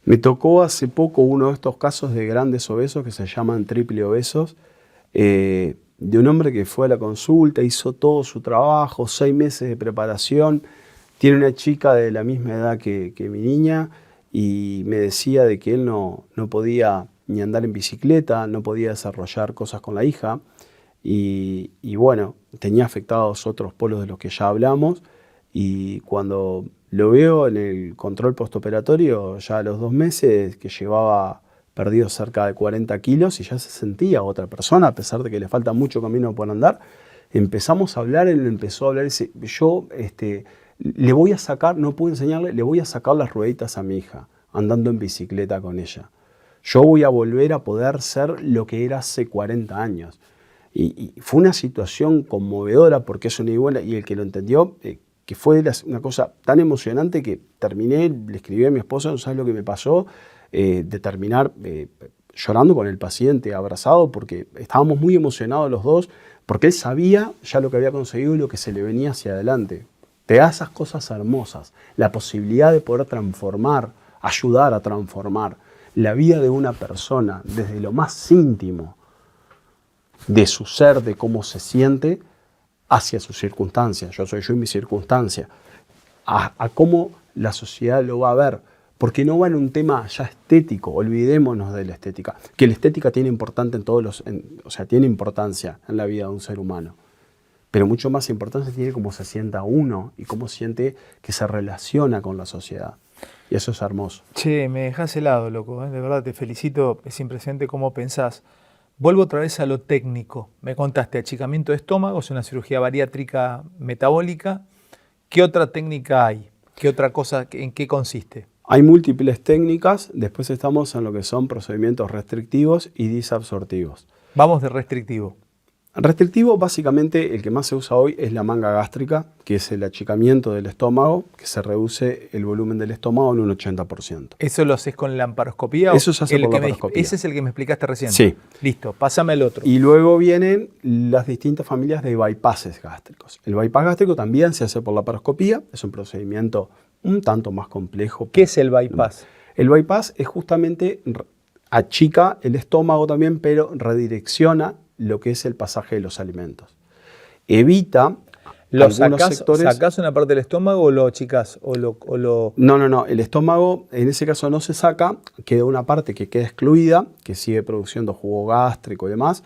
Speaker 2: Me tocó hace poco uno de estos casos de grandes obesos que se llaman triple obesos, de un hombre que fue a la consulta, hizo todo su trabajo, 6 meses de preparación, tiene una chica de la misma edad que mi niña y me decía de que él no podía ni andar en bicicleta, no podía desarrollar cosas con la hija y bueno, tenía afectados otros polos de los que ya hablamos y cuando lo veo en el control postoperatorio ya a los 2 meses que llevaba perdido cerca de 40 kilos y ya se sentía otra persona, a pesar de que le falta mucho camino por andar. Empezamos a hablar, él empezó a hablar, dice, yo le voy a sacar, no puedo enseñarle, le voy a sacar las rueditas a mi hija, andando en bicicleta con ella. Yo voy a volver a poder ser lo que era hace 40 años. Y fue una situación conmovedora porque es una iguana y el que lo entendió... que fue una cosa tan emocionante que terminé, le escribí a mi esposa, no sabes lo que me pasó, de terminar llorando con el paciente, abrazado, porque estábamos muy emocionados los dos, porque él sabía ya lo que había conseguido y lo que se le venía hacia adelante. Te da esas cosas hermosas, la posibilidad de poder transformar, ayudar a transformar la vida de una persona desde lo más íntimo de su ser, de cómo se siente, hacia sus circunstancias, yo soy yo y mi circunstancia, a cómo la sociedad lo va a ver, porque no va en un tema ya estético, olvidémonos de la estética, que la estética tiene tiene importancia en la vida de un ser humano, pero mucho más importancia tiene cómo se sienta uno y cómo siente que se relaciona con la sociedad, y eso es hermoso.
Speaker 1: Che, me dejás helado, loco, de verdad te felicito, es impresionante cómo pensás. Vuelvo otra vez a lo técnico. Me contaste achicamiento de estómago, es una cirugía bariátrica metabólica. ¿Qué otra técnica hay? ¿Qué otra cosa? ¿En qué consiste?
Speaker 2: Hay múltiples técnicas, después estamos en lo que son procedimientos restrictivos y disabsortivos.
Speaker 1: Vamos de restrictivo.
Speaker 2: Restrictivo, básicamente, el que más se usa hoy es la manga gástrica, que es el achicamiento del estómago, que se reduce el volumen del estómago en un 80%.
Speaker 1: ¿Eso lo haces con laparoscopía?
Speaker 2: Eso se hace por laparoscopía.
Speaker 1: Ese es el que me explicaste recién.
Speaker 2: Sí.
Speaker 1: Listo, pásame el otro.
Speaker 2: Y luego vienen las distintas familias de bypasses gástricos. El bypass gástrico también se hace por laparoscopía, es un procedimiento un tanto más complejo.
Speaker 1: ¿Qué es el bypass?
Speaker 2: El bypass es justamente, achica el estómago también, pero redirecciona lo que es el pasaje de los alimentos. Evita algunos sectores...
Speaker 1: ¿Sacás una parte del estómago o lo achicás?
Speaker 2: No. El estómago en ese caso no se saca, queda una parte que queda excluida, que sigue produciendo jugo gástrico y demás,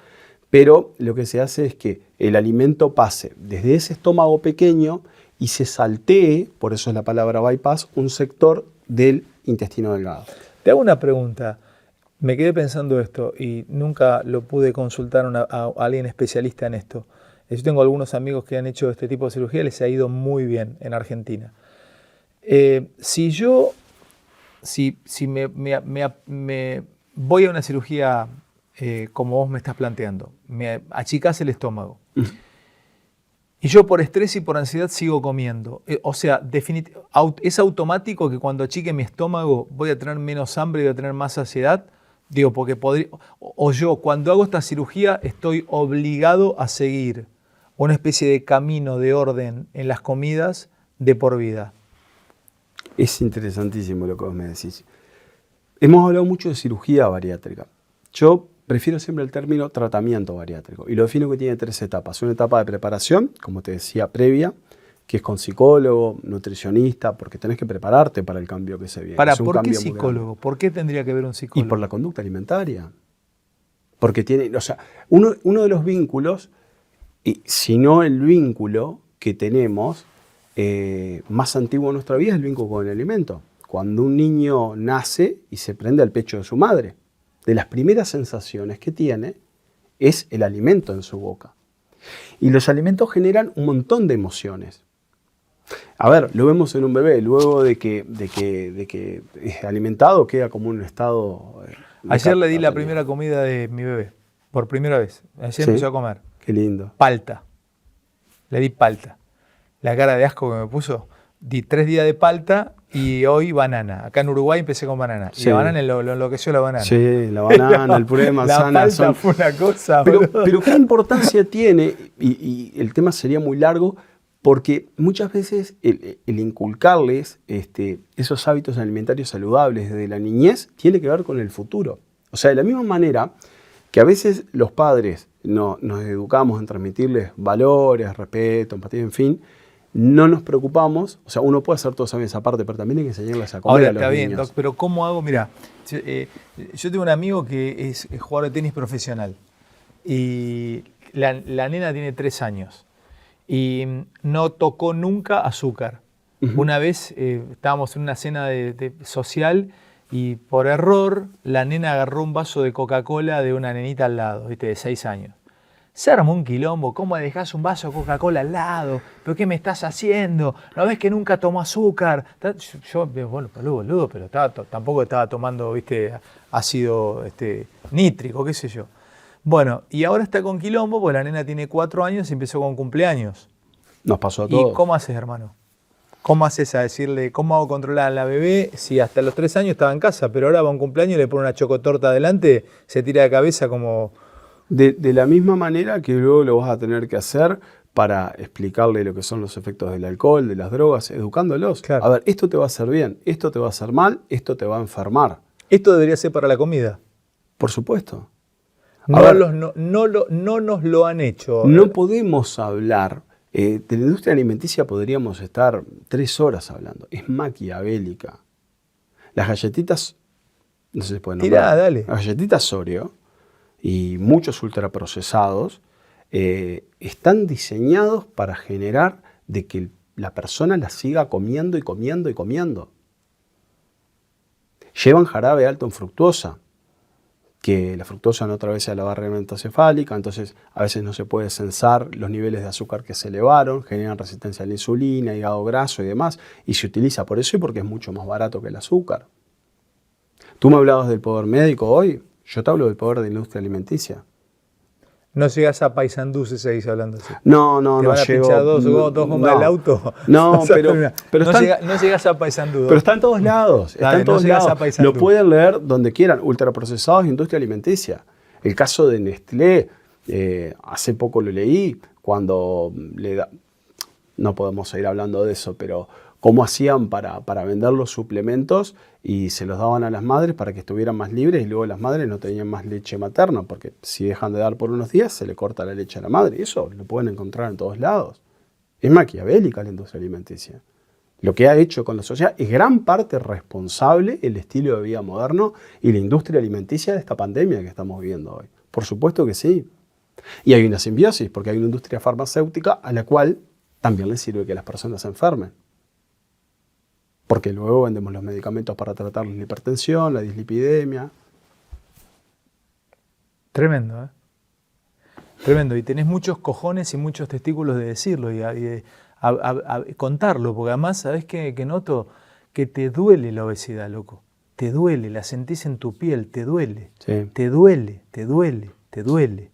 Speaker 2: pero lo que se hace es que el alimento pase desde ese estómago pequeño y se saltee, por eso es la palabra bypass, un sector del intestino delgado.
Speaker 1: Te hago una pregunta. Me quedé pensando esto y nunca lo pude consultar a alguien especialista en esto. Yo tengo algunos amigos que han hecho este tipo de cirugía y les ha ido muy bien en Argentina. Si yo, si me voy a una cirugía como vos me estás planteando, me achicás el estómago y yo por estrés y por ansiedad sigo comiendo, o sea, es automático que cuando achique mi estómago voy a tener menos hambre y voy a tener más saciedad. Digo, porque podría, o yo cuando hago esta cirugía estoy obligado a seguir una especie de camino de orden en las comidas de por vida.
Speaker 2: Es interesantísimo lo que vos me decís. Hemos hablado mucho de cirugía bariátrica. Yo prefiero siempre el término tratamiento bariátrico y lo defino que tiene 3 etapas. Una etapa de preparación, como te decía, previa, que es con psicólogo, nutricionista, porque tenés que prepararte para el cambio que se viene.
Speaker 1: ¿Por qué psicólogo? ¿Por qué tendría que ver un psicólogo?
Speaker 2: Y por la conducta alimentaria. Porque tiene, o sea, uno de los vínculos, y si no el vínculo que tenemos más antiguo en nuestra vida es el vínculo con el alimento. Cuando un niño nace y se prende al pecho de su madre, de las primeras sensaciones que tiene es el alimento en su boca. Y los alimentos generan un montón de emociones. A ver, lo vemos en un bebé, luego de que es alimentado queda como un estado...
Speaker 1: Ayer le di la primera comida de mi bebé, por primera vez. Ayer empezó a comer.
Speaker 2: Qué lindo.
Speaker 1: Palta. Le di palta. La cara de asco que me puso. Di 3 días de palta y hoy banana. Acá en Uruguay empecé con banana. Sí. Y la banana lo enloqueció la banana.
Speaker 2: Sí, la banana, el puré de manzana.
Speaker 1: La palta fue una cosa.
Speaker 2: Pero qué importancia tiene, y el tema sería muy largo, porque muchas veces el inculcarles esos hábitos alimentarios saludables desde la niñez tiene que ver con el futuro. O sea, de la misma manera que a veces los padres nos educamos en transmitirles valores, respeto, empatía, en fin, no nos preocupamos. O sea, uno puede hacer todo esa parte, pero también hay que enseñarles a comer. Ahora, a los
Speaker 1: está bien,
Speaker 2: niños.
Speaker 1: Doc, pero ¿cómo hago? Mira, yo tengo un amigo que es jugador de tenis profesional y la nena tiene 3 años. Y no tocó nunca azúcar. Una vez estábamos en una cena social y por error la nena agarró un vaso de Coca-Cola de una nenita al lado, ¿viste? De 6 años. Se armó un quilombo. ¿Cómo dejás un vaso de Coca-Cola al lado? ¿Pero qué me estás haciendo? ¿No ves que nunca tomó azúcar? Yo, bueno, boludo, pero tampoco estaba tomando, ¿viste? Ácido nítrico, qué sé yo. Bueno, y ahora está con quilombo, porque la nena tiene 4 años y empezó con cumpleaños.
Speaker 2: Nos pasó a todos.
Speaker 1: ¿Y cómo haces, hermano? ¿Cómo haces a decirle, cómo hago controlar a la bebé si hasta los 3 años estaba en casa, pero ahora va a un cumpleaños y le pone una chocotorta adelante, se tira de cabeza como...
Speaker 2: De la misma manera que luego lo vas a tener que hacer para explicarle lo que son los efectos del alcohol, de las drogas, educándolos. Claro. A ver, esto te va a hacer bien, esto te va a hacer mal, esto te va a enfermar.
Speaker 1: ¿Esto debería ser para la comida?
Speaker 2: Por supuesto.
Speaker 1: No nos lo han hecho.
Speaker 2: No podemos hablar, de la industria alimenticia podríamos estar 3 horas hablando. Es maquiavélica. Las galletitas, no sé si se pueden nombrar.
Speaker 1: Dale.
Speaker 2: Las galletitas Oreo y muchos ultraprocesados están diseñados para generar de que la persona las siga comiendo y comiendo y comiendo. Llevan jarabe alto en fructosa, que la fructosa no atraviesa la barrera encefálica, entonces a veces no se puede censar los niveles de azúcar que se elevaron, generan resistencia a la insulina, hígado graso y demás, y se utiliza por eso y porque es mucho más barato que el azúcar. Tú me hablabas del poder médico hoy, yo te hablo del poder de la industria alimenticia.
Speaker 1: No llegas a Paysandú si seguís hablando así.
Speaker 2: No
Speaker 1: llego. Dos gomas del auto.
Speaker 2: No, pero
Speaker 1: no llegas a Paysandú.
Speaker 2: Pero está en todos lados. Está en todos lados. Lo pueden leer donde quieran. Ultraprocesados e industria alimenticia. El caso de Nestlé, hace poco lo leí, cuando no podemos seguir hablando de eso, pero cómo hacían para vender los suplementos y se los daban a las madres para que estuvieran más libres y luego las madres no tenían más leche materna porque si dejan de dar por unos días se le corta la leche a la madre. Eso lo pueden encontrar en todos lados. Es maquiavélica la industria alimenticia. Lo que ha hecho con la sociedad es gran parte responsable el estilo de vida moderno y la industria alimenticia de esta pandemia que estamos viviendo hoy. Por supuesto que sí. Y hay una simbiosis porque hay una industria farmacéutica a la cual también le sirve que las personas se enfermen. Porque luego vendemos los medicamentos para tratar la hipertensión, la dislipidemia.
Speaker 1: Tremendo, ¿eh? Tremendo. Y tenés muchos cojones y muchos testículos de decirlo y de contarlo, porque además, ¿sabés qué noto? Que te duele la obesidad, loco. Te duele, la sentís en tu piel, te duele.
Speaker 2: Sí.
Speaker 1: Te duele, te duele, te duele.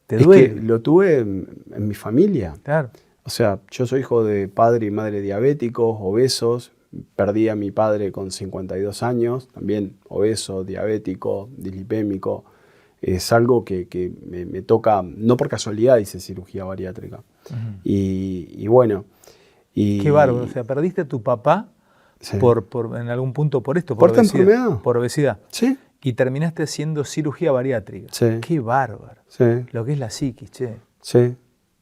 Speaker 1: Te
Speaker 2: Es
Speaker 1: duele.
Speaker 2: que lo tuve en mi familia.
Speaker 1: Claro.
Speaker 2: O sea, yo soy hijo de padre y madre diabéticos, obesos. Perdí a mi padre con 52 años, también obeso, diabético, dislipémico. Es algo que me toca, no por casualidad hice cirugía bariátrica.
Speaker 1: Uh-huh.
Speaker 2: Y bueno.
Speaker 1: Qué bárbaro. O sea, perdiste a tu papá
Speaker 2: Sí.
Speaker 1: en algún punto por esto,
Speaker 2: ¿Por esta
Speaker 1: obesidad.
Speaker 2: enfermedad?
Speaker 1: Por obesidad.
Speaker 2: Sí.
Speaker 1: Y terminaste haciendo cirugía bariátrica.
Speaker 2: Sí.
Speaker 1: Qué bárbaro.
Speaker 2: Sí.
Speaker 1: Lo que es la psiquis, che.
Speaker 2: Sí.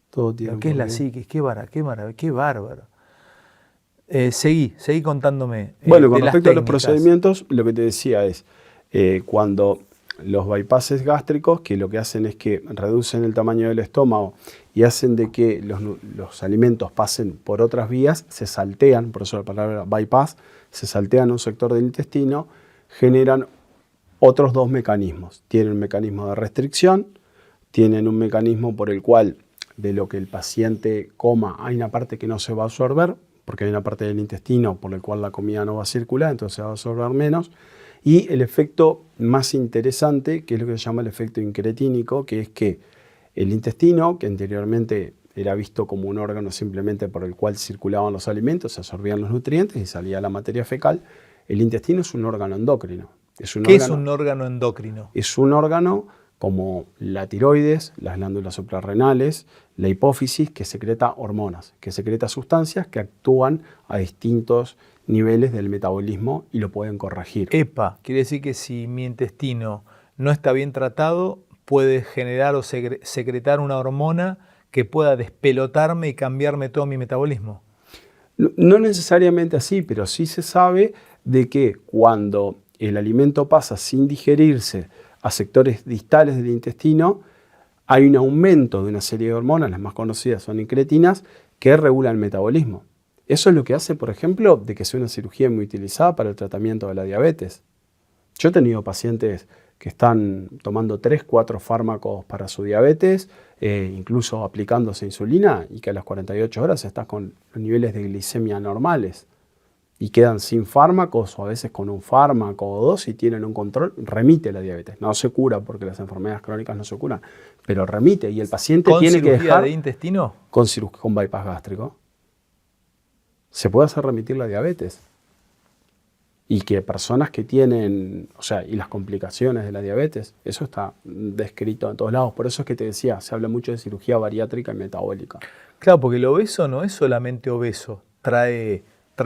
Speaker 2: Todo tiene
Speaker 1: Lo que es la psiquis, qué bárbaro. Seguí contándome.
Speaker 2: Bueno, con
Speaker 1: de las
Speaker 2: respecto a los
Speaker 1: técnicas.
Speaker 2: procedimientos, lo que te decía es, cuando los bypasses gástricos, que lo que hacen es que reducen el tamaño del estómago y hacen de que los alimentos pasen por otras vías, se saltean, por eso la palabra bypass, se saltean un sector del intestino, generan otros dos mecanismos. Tienen un mecanismo de restricción, tienen un mecanismo por el cual de lo que el paciente coma hay una parte que no se va a absorber, porque hay una parte del intestino por la cual la comida no va a circular, entonces se va a absorber menos. Y el efecto más interesante, que es lo que se llama el efecto incretínico, que es que el intestino, que anteriormente era visto como un órgano simplemente por el cual circulaban los alimentos, se absorbían los nutrientes y salía la materia fecal, el intestino es un órgano endocrino.
Speaker 1: ¿Qué es un órgano endocrino?
Speaker 2: Es un órgano como la tiroides, las glándulas suprarrenales, la hipófisis, que secreta hormonas, que secreta sustancias que actúan a distintos niveles del metabolismo y lo pueden corregir.
Speaker 1: EPA, quiere decir que si mi intestino no está bien tratado, puede generar o secretar una hormona que pueda despelotarme y cambiarme todo mi metabolismo.
Speaker 2: No necesariamente así, pero sí se sabe de que cuando el alimento pasa sin digerirse a sectores distales del intestino, hay un aumento de una serie de hormonas, las más conocidas son incretinas, que regulan el metabolismo. Eso es lo que hace, por ejemplo, de que sea una cirugía muy utilizada para el tratamiento de la diabetes. Yo he tenido pacientes que están tomando 3, 4 fármacos para su diabetes, incluso aplicándose insulina, y que a las 48 horas estás con niveles de glicemia normales. Y quedan sin fármacos o a veces con un fármaco o dos y tienen un control, remite la diabetes. No se cura porque las enfermedades crónicas no se curan, pero remite y el paciente tiene que dejar... ¿Con
Speaker 1: cirugía de intestino?
Speaker 2: Con bypass gástrico. Se puede hacer remitir la diabetes. Y que personas que tienen, o sea, y las complicaciones de la diabetes, eso está descrito en todos lados. Por eso es que te decía, se habla mucho de cirugía bariátrica y metabólica.
Speaker 1: Claro, porque el obeso no es solamente obeso, trae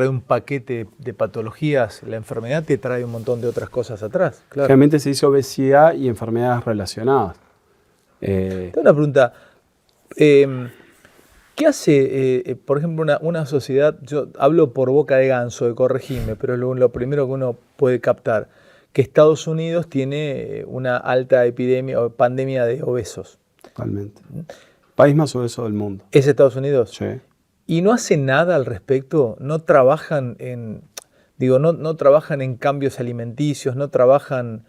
Speaker 1: un paquete de patologías, la enfermedad te trae un montón de otras cosas atrás. Claro.
Speaker 2: Realmente se dice obesidad y enfermedades relacionadas.
Speaker 1: Tengo una pregunta. ¿Qué hace, por ejemplo, una sociedad? Yo hablo por boca de ganso, corregime, pero lo primero que uno puede captar, que Estados Unidos tiene una alta epidemia o pandemia de obesos.
Speaker 2: Totalmente. País más obeso del mundo.
Speaker 1: ¿Es Estados Unidos?
Speaker 2: Sí.
Speaker 1: ¿Y no hace nada al respecto? ¿No trabajan no trabajan en cambios alimenticios? ¿No trabajan,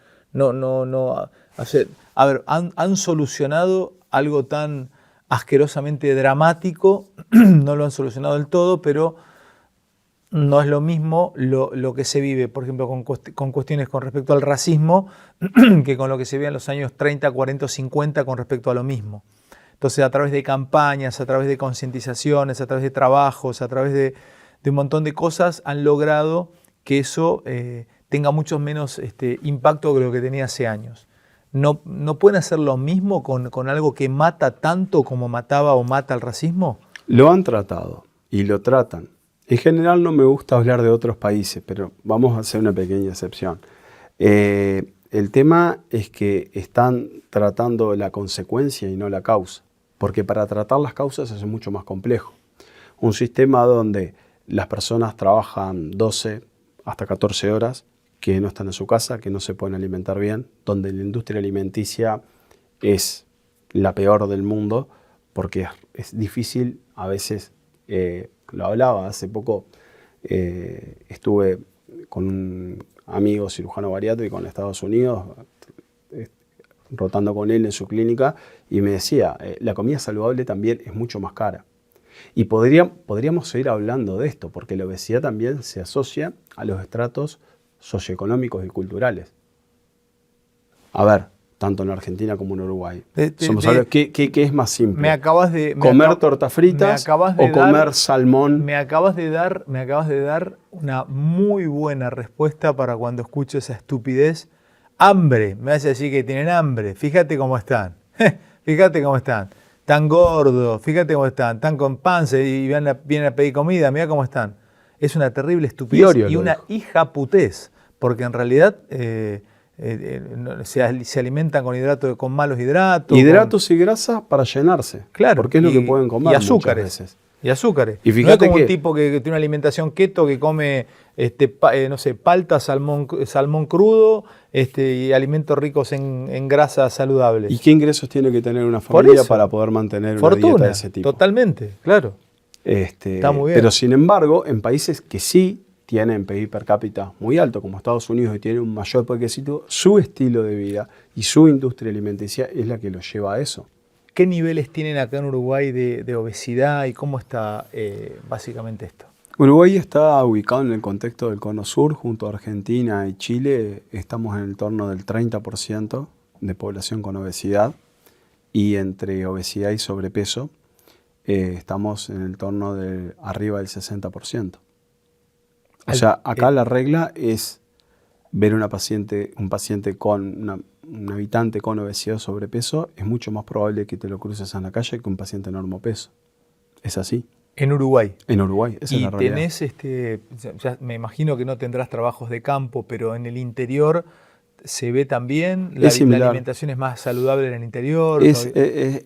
Speaker 1: a ver, han solucionado algo tan asquerosamente dramático? No lo han solucionado del todo, pero no es lo mismo lo que se vive, por ejemplo, con cuestiones con respecto al racismo, que con lo que se veía en los años 30, 40 o 50 con respecto a lo mismo. Entonces, a través de campañas, a través de concientizaciones, a través de trabajos, a través de un montón de cosas, han logrado que eso tenga mucho menos impacto que lo que tenía hace años. ¿No pueden hacer lo mismo con algo que mata tanto como mataba o mata el racismo?
Speaker 2: Lo han tratado y lo tratan. En general no me gusta hablar de otros países, pero vamos a hacer una pequeña excepción. El tema es que están tratando la consecuencia y no la causa, porque para tratar las causas es mucho más complejo. Un sistema donde las personas trabajan 12 hasta 14 horas, que no están en su casa, que no se pueden alimentar bien, donde la industria alimenticia es la peor del mundo, porque es difícil a veces, lo hablaba hace poco, estuve con un amigo cirujano bariátrico en Estados Unidos, rotando con él en su clínica y me decía, la comida saludable también es mucho más cara. Y podríamos seguir hablando de esto, porque la obesidad también se asocia a los estratos socioeconómicos y culturales. A ver, tanto en Argentina como en Uruguay. ¿Qué es más simple? ¿Comer tortas fritas o comer salmón?
Speaker 1: Me acabas de dar una muy buena respuesta para cuando escucho esa estupidez. Hambre, me hace decir que tienen hambre. Fíjate cómo están. Fíjate cómo están. Tan gordos, fíjate cómo están. Tan con panza y vienen a pedir comida. Mira cómo están. Es una terrible estupidez y una hijaputez. Porque en realidad se alimentan con malos hidratos.
Speaker 2: Hidratos y grasas para llenarse.
Speaker 1: Claro.
Speaker 2: Porque es lo que pueden comer
Speaker 1: y azúcares,
Speaker 2: muchas veces.
Speaker 1: Y azúcares.
Speaker 2: Y
Speaker 1: no es como un tipo que tiene una alimentación keto que come palta, salmón crudo y alimentos ricos en grasas saludables.
Speaker 2: ¿Y qué ingresos tiene que tener una familia para poder mantener una dieta de ese tipo?
Speaker 1: Totalmente, claro. Está muy bien.
Speaker 2: Pero sin embargo, en países que sí tienen PIB per cápita muy alto, como Estados Unidos, y tienen un mayor poder adquisitivo, su estilo de vida y su industria alimenticia es la que los lleva a eso.
Speaker 1: ¿Qué niveles tienen acá en Uruguay de obesidad y cómo está básicamente esto?
Speaker 2: Uruguay está ubicado en el contexto del Cono Sur, junto a Argentina y Chile. Estamos en el torno del 30% de población con obesidad, y entre obesidad y sobrepeso estamos en el torno de arriba del 60%. O sea, acá la regla es ver un paciente con un habitante con obesidad o sobrepeso, es mucho más probable que te lo cruces en la calle que un paciente normopeso. Es así.
Speaker 1: En Uruguay.
Speaker 2: En Uruguay, esa es la realidad.
Speaker 1: Y tenés, ya me imagino que no tendrás trabajos de campo, pero en el interior se ve también, la alimentación es más saludable en el interior.
Speaker 2: Es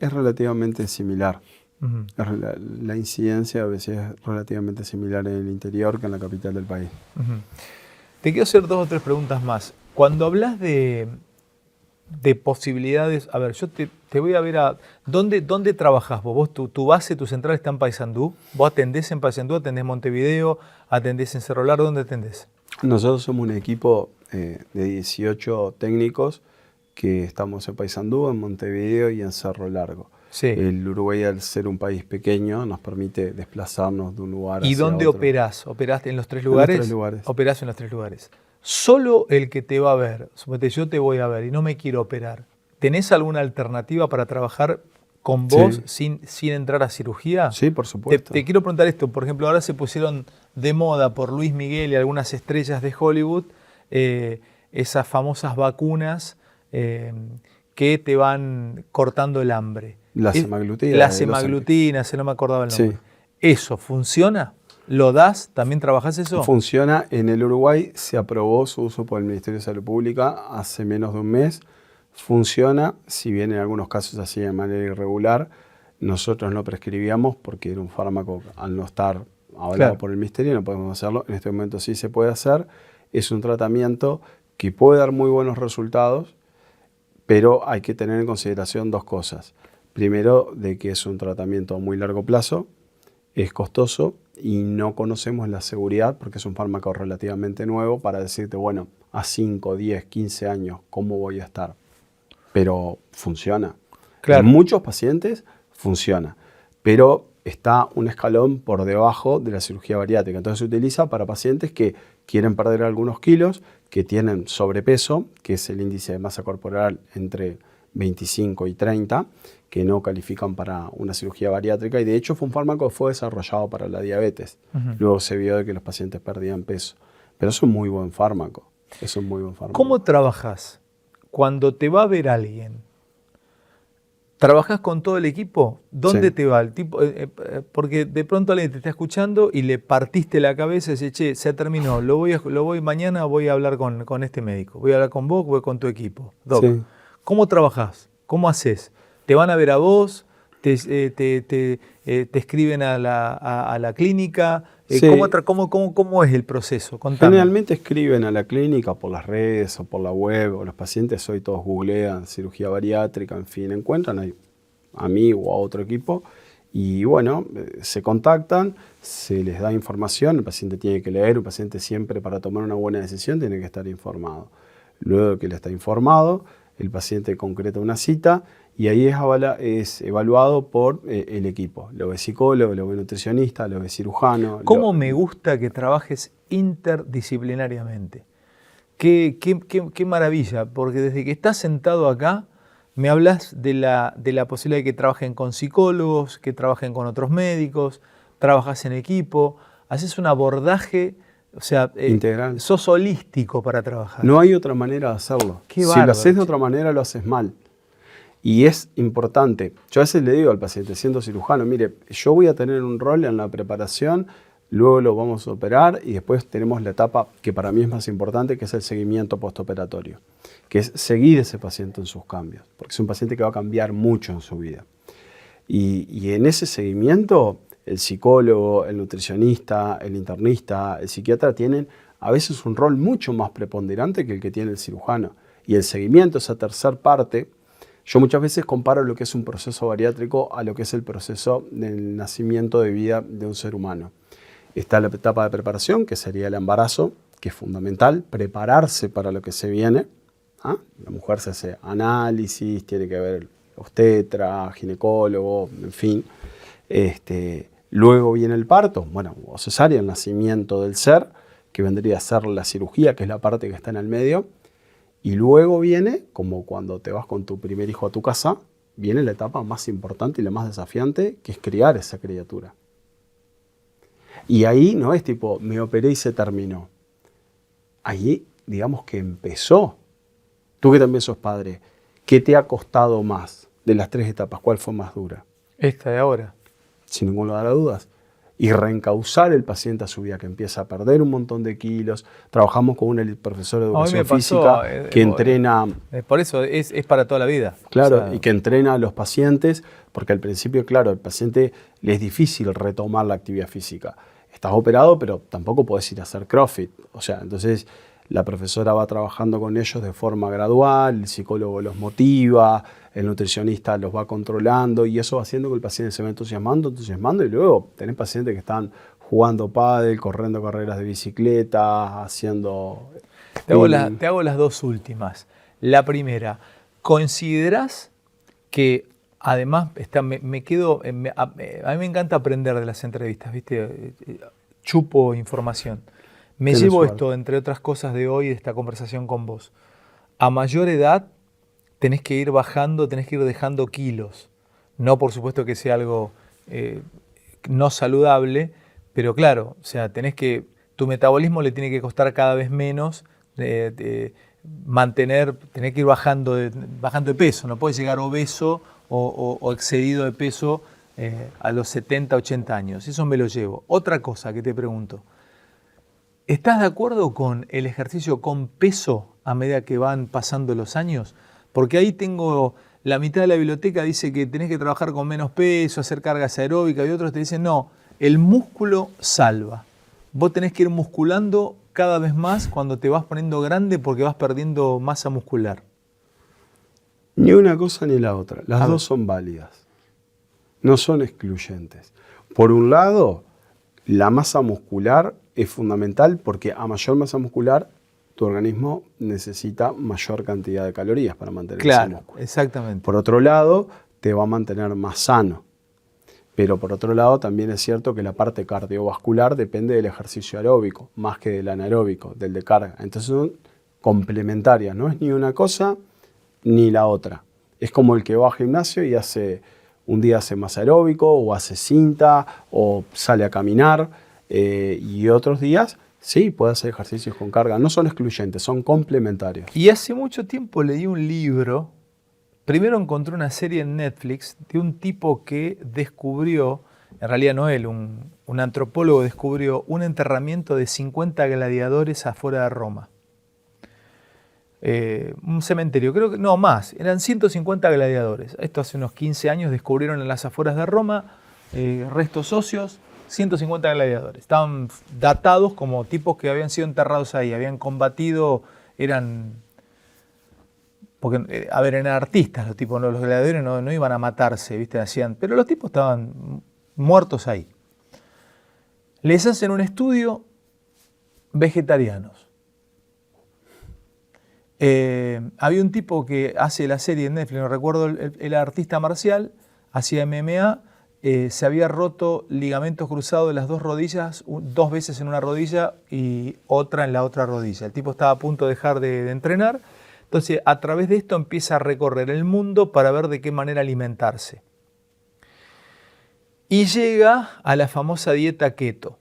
Speaker 2: relativamente similar. Uh-huh. La incidencia de obesidad es relativamente similar en el interior que en la capital del país.
Speaker 1: Uh-huh. Te quiero hacer 2 o 3 preguntas más. Cuando hablas de posibilidades, a ver, yo te voy a ver ¿dónde trabajás vos? Tu base, tu central está en Paysandú. ¿Vos atendés en Paysandú, atendés Montevideo, atendés en Cerro Largo? ¿Dónde atendés?
Speaker 2: Nosotros somos un equipo de 18 técnicos que estamos en Paysandú, en Montevideo y en Cerro Largo.
Speaker 1: Sí.
Speaker 2: El Uruguay, al ser un país pequeño, nos permite desplazarnos de un lugar hacia
Speaker 1: otro. ¿Y dónde operás? ¿Operás en los 3 lugares?
Speaker 2: En los 3 lugares.
Speaker 1: Operás en los 3 lugares. Solo el que te va a ver, suponete yo te voy a ver y no me quiero operar, ¿tenés alguna alternativa para trabajar con vos sin entrar a cirugía?
Speaker 2: Sí, por supuesto.
Speaker 1: Te quiero preguntar esto, por ejemplo, ahora se pusieron de moda por Luis Miguel y algunas estrellas de Hollywood esas famosas vacunas que te van cortando el hambre.
Speaker 2: La semaglutida.
Speaker 1: La semaglutida, no me acordaba el nombre. Sí. ¿Eso funciona? ¿Lo das? ¿También trabajás eso?
Speaker 2: Funciona. En el Uruguay se aprobó su uso por el Ministerio de Salud Pública hace menos de un mes. Funciona, si bien en algunos casos así de manera irregular. Nosotros no prescribíamos porque era un fármaco, al no estar avalado por el Ministerio, no podemos hacerlo. En este momento sí se puede hacer. Es un tratamiento que puede dar muy buenos resultados, pero hay que tener en consideración 2 cosas. Primero, de que es un tratamiento a muy largo plazo, es costoso y no conocemos la seguridad porque es un fármaco relativamente nuevo para decirte, bueno, a 5, 10, 15 años, ¿cómo voy a estar? Pero funciona. Claro. En muchos pacientes funciona, pero está un escalón por debajo de la cirugía bariátrica. Entonces se utiliza para pacientes que quieren perder algunos kilos, que tienen sobrepeso, que es el índice de masa corporal entre 25 y 30, que no califican para una cirugía bariátrica, y de hecho fue un fármaco que fue desarrollado para la diabetes. Uh-huh. Luego se vio de que los pacientes perdían peso. Pero es un muy buen fármaco. Es un muy buen fármaco.
Speaker 1: ¿Cómo trabajas cuando te va a ver alguien? ¿Trabajas con todo el equipo? ¿Dónde te va el tipo? Porque de pronto alguien te está escuchando y le partiste la cabeza y dice, che, se terminó, mañana voy a hablar con este médico, voy a hablar con vos, voy con tu equipo. Doc, ¿cómo trabajás? ¿Cómo haces? ¿Te van a ver a vos? ¿Te escriben a la clínica? ¿Cómo es el proceso? Contame.
Speaker 2: Generalmente escriben a la clínica por las redes o por la web, o los pacientes hoy todos googlean cirugía bariátrica, en fin, encuentran a mí o a otro equipo y bueno, se contactan, se les da información, el paciente tiene que leer, un paciente siempre para tomar una buena decisión tiene que estar informado. Luego de que él está informado, el paciente concreta una cita y ahí es evaluado por el equipo. Lo ve psicólogo, lo ve nutricionista, lo ve cirujano.
Speaker 1: ¿Cómo me gusta que trabajes interdisciplinariamente? Qué maravilla, porque desde que estás sentado acá me hablas de la posibilidad de que trabajen con psicólogos, que trabajen con otros médicos, trabajas en equipo, haces un abordaje, o sea,
Speaker 2: integral.
Speaker 1: Sos holístico para trabajar.
Speaker 2: No hay otra manera de hacerlo.
Speaker 1: Qué
Speaker 2: Si
Speaker 1: bárbaro,
Speaker 2: lo haces de otra manera, lo haces mal. Y es importante. Yo a veces le digo al paciente, siendo cirujano, mire, yo voy a tener un rol en la preparación, luego lo vamos a operar y después tenemos la etapa que para mí es más importante, que es el seguimiento postoperatorio, que es seguir ese paciente en sus cambios, porque es un paciente que va a cambiar mucho en su vida. Y en ese seguimiento, el psicólogo, el nutricionista, el internista, el psiquiatra tienen a veces un rol mucho más preponderante que el que tiene el cirujano. Y el seguimiento, esa tercera parte, yo muchas veces comparo lo que es un proceso bariátrico a lo que es el proceso del nacimiento de vida de un ser humano. Está la etapa de preparación, que sería el embarazo, que es fundamental, prepararse para lo que se viene. ¿Ah? La mujer se hace análisis, tiene que ver obstetra, ginecólogo, en fin. Luego viene el parto, bueno, o cesárea, el nacimiento del ser, que vendría a ser la cirugía, que es la parte que está en el medio. Y luego viene, como cuando te vas con tu primer hijo a tu casa, viene la etapa más importante y la más desafiante, que es criar esa criatura. Y ahí no es tipo, me operé y se terminó. Ahí, digamos que empezó. Tú que también sos padre, ¿qué te ha costado más de las 3 etapas? ¿Cuál fue más dura?
Speaker 1: Esta de ahora.
Speaker 2: Sin ningún lugar a dudas. Y reencauzar el paciente a su vida, que empieza a perder un montón de kilos. Trabajamos con un profesor de educación física que entrena...
Speaker 1: Por eso es para toda la vida.
Speaker 2: Claro, o sea, y que entrena a los pacientes, porque al principio, claro, al paciente le es difícil retomar la actividad física. Estás operado, pero tampoco podés ir a hacer CrossFit. O sea, entonces la profesora va trabajando con ellos de forma gradual, el psicólogo los motiva, el nutricionista los va controlando y eso va haciendo que el paciente se va entusiasmando y luego tenés pacientes que están jugando pádel, corriendo carreras de bicicleta, haciendo...
Speaker 1: Te hago las dos últimas. La primera, ¿considerás que además a mí me encanta aprender de las entrevistas, ¿viste? Chupo información. Me llevo esto, entre otras cosas de hoy, de esta conversación con vos. A mayor edad tenés que ir bajando, tenés que ir dejando kilos. No, por supuesto que sea algo no saludable, pero claro, o sea, tu metabolismo le tiene que costar cada vez menos mantener, tenés que ir bajando de peso. No puedes llegar obeso o excedido de peso a los 70, 80 años. Eso me lo llevo. Otra cosa que te pregunto. ¿Estás de acuerdo con el ejercicio con peso a medida que van pasando los años? Porque ahí tengo la mitad de la biblioteca dice que tenés que trabajar con menos peso, hacer cargas aeróbicas y otros te dicen no, el músculo salva. Vos tenés que ir musculando cada vez más cuando te vas poniendo grande porque vas perdiendo masa muscular.
Speaker 2: Ni una cosa ni la otra. Las dos son válidas. No son excluyentes. Por un lado, la masa muscular es fundamental porque a mayor masa muscular, tu organismo necesita mayor cantidad de calorías para mantener ese músculo.
Speaker 1: Claro, exactamente.
Speaker 2: Por otro lado, te va a mantener más sano. Pero por otro lado, también es cierto que la parte cardiovascular depende del ejercicio aeróbico, más que del anaeróbico, del de carga. Entonces son complementarias, no es ni una cosa ni la otra. Es como el que va al gimnasio y un día hace más aeróbico, o hace cinta, o sale a caminar, y otros días sí puede hacer ejercicios con carga. No son excluyentes, son complementarios.
Speaker 1: Y hace mucho tiempo leí un libro. Primero encontré una serie en Netflix de un tipo que descubrió, en realidad no él, un antropólogo descubrió un enterramiento de 50 gladiadores afuera de Roma. Un cementerio, creo que no más, eran 150 gladiadores. Esto hace unos 15 años descubrieron en las afueras de Roma restos óseos, 150 gladiadores. Estaban datados como tipos que habían sido enterrados ahí, habían combatido, porque, eran artistas los tipos, los gladiadores no iban a matarse, ¿viste? Pero los tipos estaban muertos ahí. Les hacen un estudio vegetarianos. Había un tipo que hace la serie en Netflix, no recuerdo, el artista marcial, hacía MMA, se había roto ligamentos cruzados de las dos rodillas, 2 veces en una rodilla y otra en la otra rodilla. El tipo estaba a punto de dejar de entrenar, entonces a través de esto empieza a recorrer el mundo para ver de qué manera alimentarse. Y llega a la famosa dieta keto.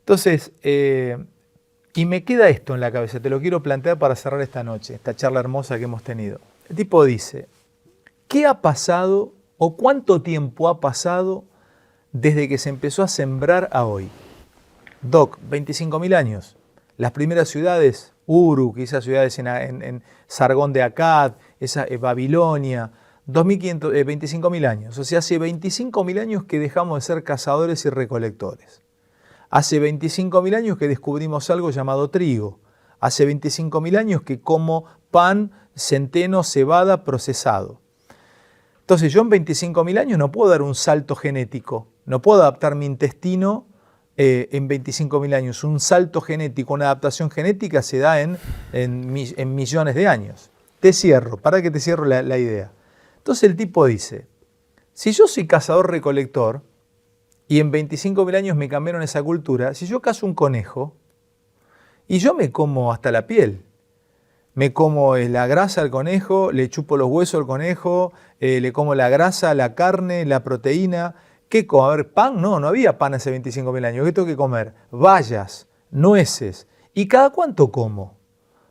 Speaker 1: Entonces, y me queda esto en la cabeza, te lo quiero plantear para cerrar esta noche, esta charla hermosa que hemos tenido. El tipo dice, ¿qué ha pasado o cuánto tiempo ha pasado desde que se empezó a sembrar a hoy? Doc, 25.000 años. Las primeras ciudades, Uruk, esas ciudades en Sargón de Akkad, esa Babilonia, 25.000 años. O sea, hace 25.000 años que dejamos de ser cazadores y recolectores. Hace 25.000 años que descubrimos algo llamado trigo. Hace 25.000 años que como pan, centeno, cebada procesado. Entonces yo en 25.000 años no puedo dar un salto genético, no puedo adaptar mi intestino en 25.000 años. Un salto genético, una adaptación genética se da en millones de años. Te cierro, para que te cierro la idea. Entonces el tipo dice, si yo soy cazador-recolector y en 25.000 años me cambiaron esa cultura, si yo cazo un conejo y yo me como hasta la piel, me como la grasa al conejo, le chupo los huesos al conejo, le como la grasa, la carne, la proteína. ¿Qué como? A ver, ¿pan? No había pan hace 25.000 años. ¿Qué tengo que comer? Bayas, nueces. ¿Y cada cuánto como?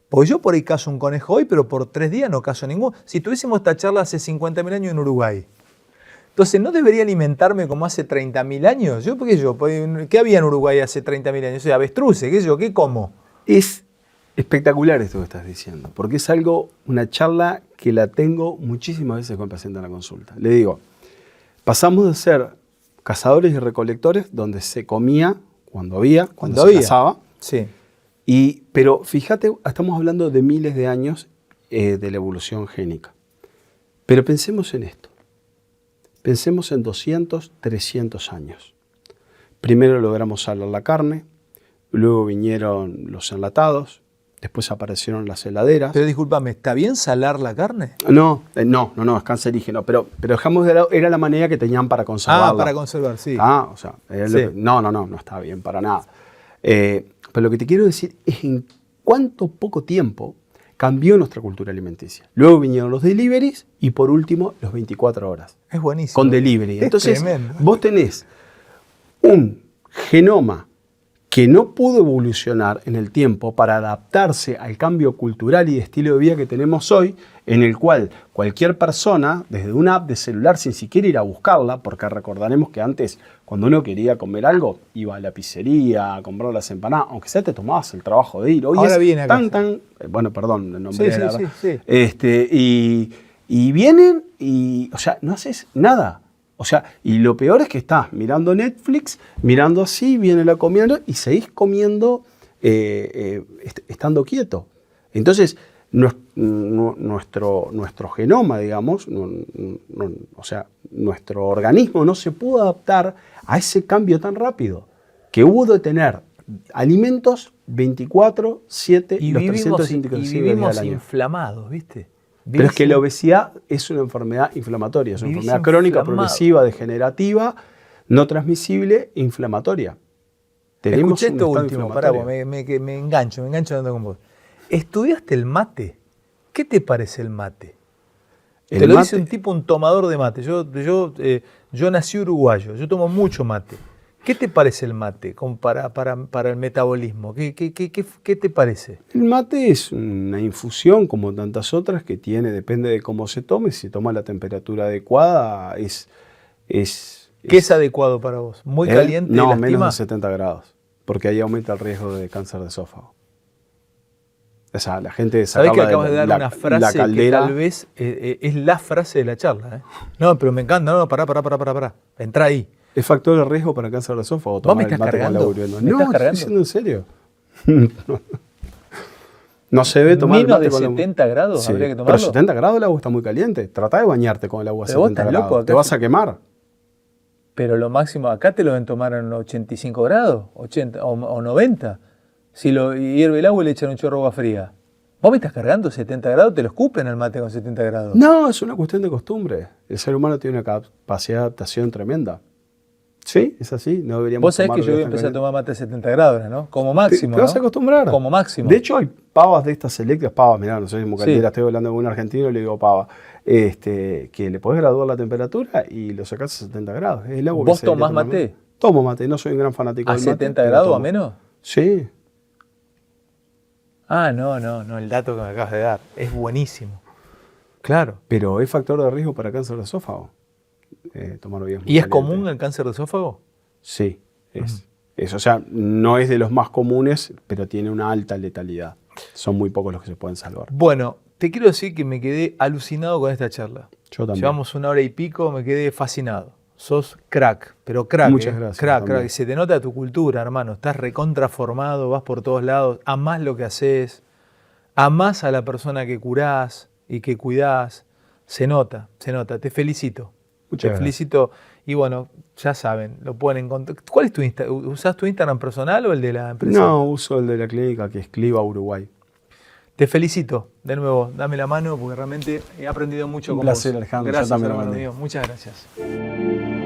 Speaker 1: Porque yo por ahí cazo un conejo hoy, pero por 3 días no cazo ninguno. Si tuviésemos esta charla hace 50.000 años en Uruguay, entonces ¿no debería alimentarme como hace 30.000 años? ¿Qué había en Uruguay hace 30.000 años? O sea, avestruces, ¿qué como?
Speaker 2: Es espectacular esto que estás diciendo, porque es una charla que la tengo muchísimas veces con el paciente en la consulta. Le digo, pasamos de ser cazadores y recolectores, donde se comía cuando se cazaba.
Speaker 1: Sí.
Speaker 2: Pero fíjate, estamos hablando de miles de años de la evolución génica. Pero pensemos en esto. Pensemos en 200, 300 años. Primero logramos salar la carne, luego vinieron los enlatados, después aparecieron las heladeras.
Speaker 1: Pero discúlpame, ¿está bien salar la carne?
Speaker 2: No, es cancerígeno, pero dejamos de lado, era la manera que tenían para conservarla.
Speaker 1: Ah, para conservar, sí.
Speaker 2: O sea,
Speaker 1: Sí.
Speaker 2: No está bien para nada. Pero lo que te quiero decir es en cuánto poco tiempo cambió nuestra cultura alimenticia. Luego vinieron los deliveries y por último los 24 horas.
Speaker 1: Es buenísimo.
Speaker 2: Con delivery.
Speaker 1: Es
Speaker 2: Entonces,
Speaker 1: tremendo.
Speaker 2: vos tenés un genoma que no pudo evolucionar en el tiempo para adaptarse al cambio cultural y de estilo de vida que tenemos hoy, en el cual cualquier persona, desde una app de celular, sin siquiera ir a buscarla, porque recordaremos que antes, cuando uno quería comer algo, iba a la pizzería a comprar las empanadas, aunque sea te tomabas el trabajo de ir. Hoy
Speaker 1: ahora
Speaker 2: es
Speaker 1: viene acá.
Speaker 2: bueno, perdón, el nombre
Speaker 1: Sí,
Speaker 2: era,
Speaker 1: sí.
Speaker 2: y vienen y, o sea, no haces nada. O sea, y lo peor es que estás mirando Netflix, mirando así, viene la comida y seguís comiendo estando quieto. Entonces, nuestro genoma, digamos, o sea, nuestro organismo no se pudo adaptar a ese cambio tan rápido, que hubo de tener alimentos 24/7
Speaker 1: Y
Speaker 2: los
Speaker 1: vivimos
Speaker 2: 365 días al año.
Speaker 1: inflamados, ¿viste?
Speaker 2: Pero es que la obesidad es una enfermedad inflamatoria, es una
Speaker 1: Vivís
Speaker 2: enfermedad crónica,
Speaker 1: inflamado.
Speaker 2: progresiva, degenerativa, no transmisible, inflamatoria. Tenemos
Speaker 1: Escuché
Speaker 2: un
Speaker 1: esto
Speaker 2: estado
Speaker 1: último, pará,
Speaker 2: inflamatorio.
Speaker 1: me engancho hablando con vos. ¿Estudiaste el mate? ¿Qué te parece el mate?
Speaker 2: El
Speaker 1: Te lo dice
Speaker 2: mate-
Speaker 1: un tipo, un tomador de mate. Yo nací uruguayo, yo tomo mucho mate. ¿Qué te parece el mate para el metabolismo? ¿Qué te parece?
Speaker 2: El mate es una infusión, como tantas otras, que depende de cómo se tome. Si se toma a la temperatura adecuada,
Speaker 1: ¿Qué es adecuado para vos? ¿Muy caliente?
Speaker 2: No,
Speaker 1: lastima?
Speaker 2: menos de 70 grados, porque ahí aumenta el riesgo de cáncer de esófago. O sea, la gente
Speaker 1: Sabés que
Speaker 2: sacarla
Speaker 1: acabas de dar
Speaker 2: la
Speaker 1: una frase que
Speaker 2: caldera.
Speaker 1: tal vez es la frase de la charla. No, pero me encanta. No, pará. Entrá ahí.
Speaker 2: Es factor de riesgo para el cáncer de esófago.
Speaker 1: ¿Vos me
Speaker 2: tomar el
Speaker 1: estás
Speaker 2: mate con
Speaker 1: cargando?
Speaker 2: agua hirviendo.
Speaker 1: ¿Me
Speaker 2: No,
Speaker 1: estás
Speaker 2: te
Speaker 1: cargando?
Speaker 2: estoy diciendo en serio. No se debe tomar el
Speaker 1: ¿Menos
Speaker 2: mate
Speaker 1: de
Speaker 2: con agua.
Speaker 1: 70 grados
Speaker 2: Sí,
Speaker 1: habría que
Speaker 2: pero
Speaker 1: tomarlo?
Speaker 2: 70 grados el agua está muy caliente. Trata de bañarte con el agua a
Speaker 1: Pero vos
Speaker 2: 70
Speaker 1: estás
Speaker 2: grados.
Speaker 1: loco,
Speaker 2: Te
Speaker 1: acá
Speaker 2: vas a quemar.
Speaker 1: Pero lo máximo, acá te lo deben tomar en 85 grados, 80 o 90. Si lo hierve el agua y le echan un chorro de agua fría. ¿Vos me estás cargando 70 grados? ¿Te lo escupen al mate con 70 grados?
Speaker 2: No, es una cuestión de costumbre. El ser humano tiene una capacidad de adaptación tremenda. Sí, es así. No deberíamos
Speaker 1: Vos sabés
Speaker 2: tomar
Speaker 1: que yo voy a
Speaker 2: bebidas
Speaker 1: empezar a
Speaker 2: tan
Speaker 1: tomar mate a 70 grados, ¿no? Como
Speaker 2: calientes.
Speaker 1: máximo,
Speaker 2: Te vas a
Speaker 1: ¿no?
Speaker 2: acostumbrar.
Speaker 1: Como máximo.
Speaker 2: De hecho, hay pavas de estas eléctricas, pavas, mirá, no soy mocandera,
Speaker 1: Sí.
Speaker 2: estoy hablando con un argentino y le digo pava, que le podés graduar la temperatura y lo sacás a 70 grados. Es el agua que
Speaker 1: ¿Vos
Speaker 2: se debería
Speaker 1: tomás
Speaker 2: tomar
Speaker 1: mate?
Speaker 2: más. Tomo mate, no soy un gran fanático
Speaker 1: ¿A
Speaker 2: del mate.
Speaker 1: 70
Speaker 2: pero
Speaker 1: grados o
Speaker 2: tomo.
Speaker 1: a menos?
Speaker 2: Sí.
Speaker 1: Ah, no, el dato que me acabas de dar. Es buenísimo. Claro.
Speaker 2: Pero es factor de riesgo para cáncer de esófago. Tomar bebidas muy
Speaker 1: ¿Y es
Speaker 2: calientes.
Speaker 1: común el cáncer de esófago?
Speaker 2: Sí, es. O sea, no es de los más comunes, pero tiene una alta letalidad. Son muy pocos los que se pueden salvar.
Speaker 1: Bueno, te quiero decir que me quedé alucinado con esta charla.
Speaker 2: Yo también.
Speaker 1: Llevamos 1 hora y pico, me quedé fascinado. Sos crack, pero crack.
Speaker 2: Muchas gracias,
Speaker 1: Crack.
Speaker 2: también.
Speaker 1: Se te nota tu cultura, hermano. Estás recontraformado, vas por todos lados, amás lo que haces, amás a la persona que curás y que cuidás. Se nota. Te felicito.
Speaker 2: Muchas
Speaker 1: Te
Speaker 2: gracias.
Speaker 1: felicito. Y bueno, ya saben, lo pueden encontrar. ¿Cuál es tu Instagram? ¿Usás tu Instagram personal o el de la empresa?
Speaker 2: No, uso el de la clínica que es Cliva Uruguay.
Speaker 1: Te felicito. De nuevo, dame la mano porque realmente he aprendido mucho
Speaker 2: Un
Speaker 1: con
Speaker 2: placer,
Speaker 1: vos.
Speaker 2: Alejandro. Yo
Speaker 1: Gracias,
Speaker 2: también,
Speaker 1: hermano
Speaker 2: Andrés.
Speaker 1: mío. Muchas gracias.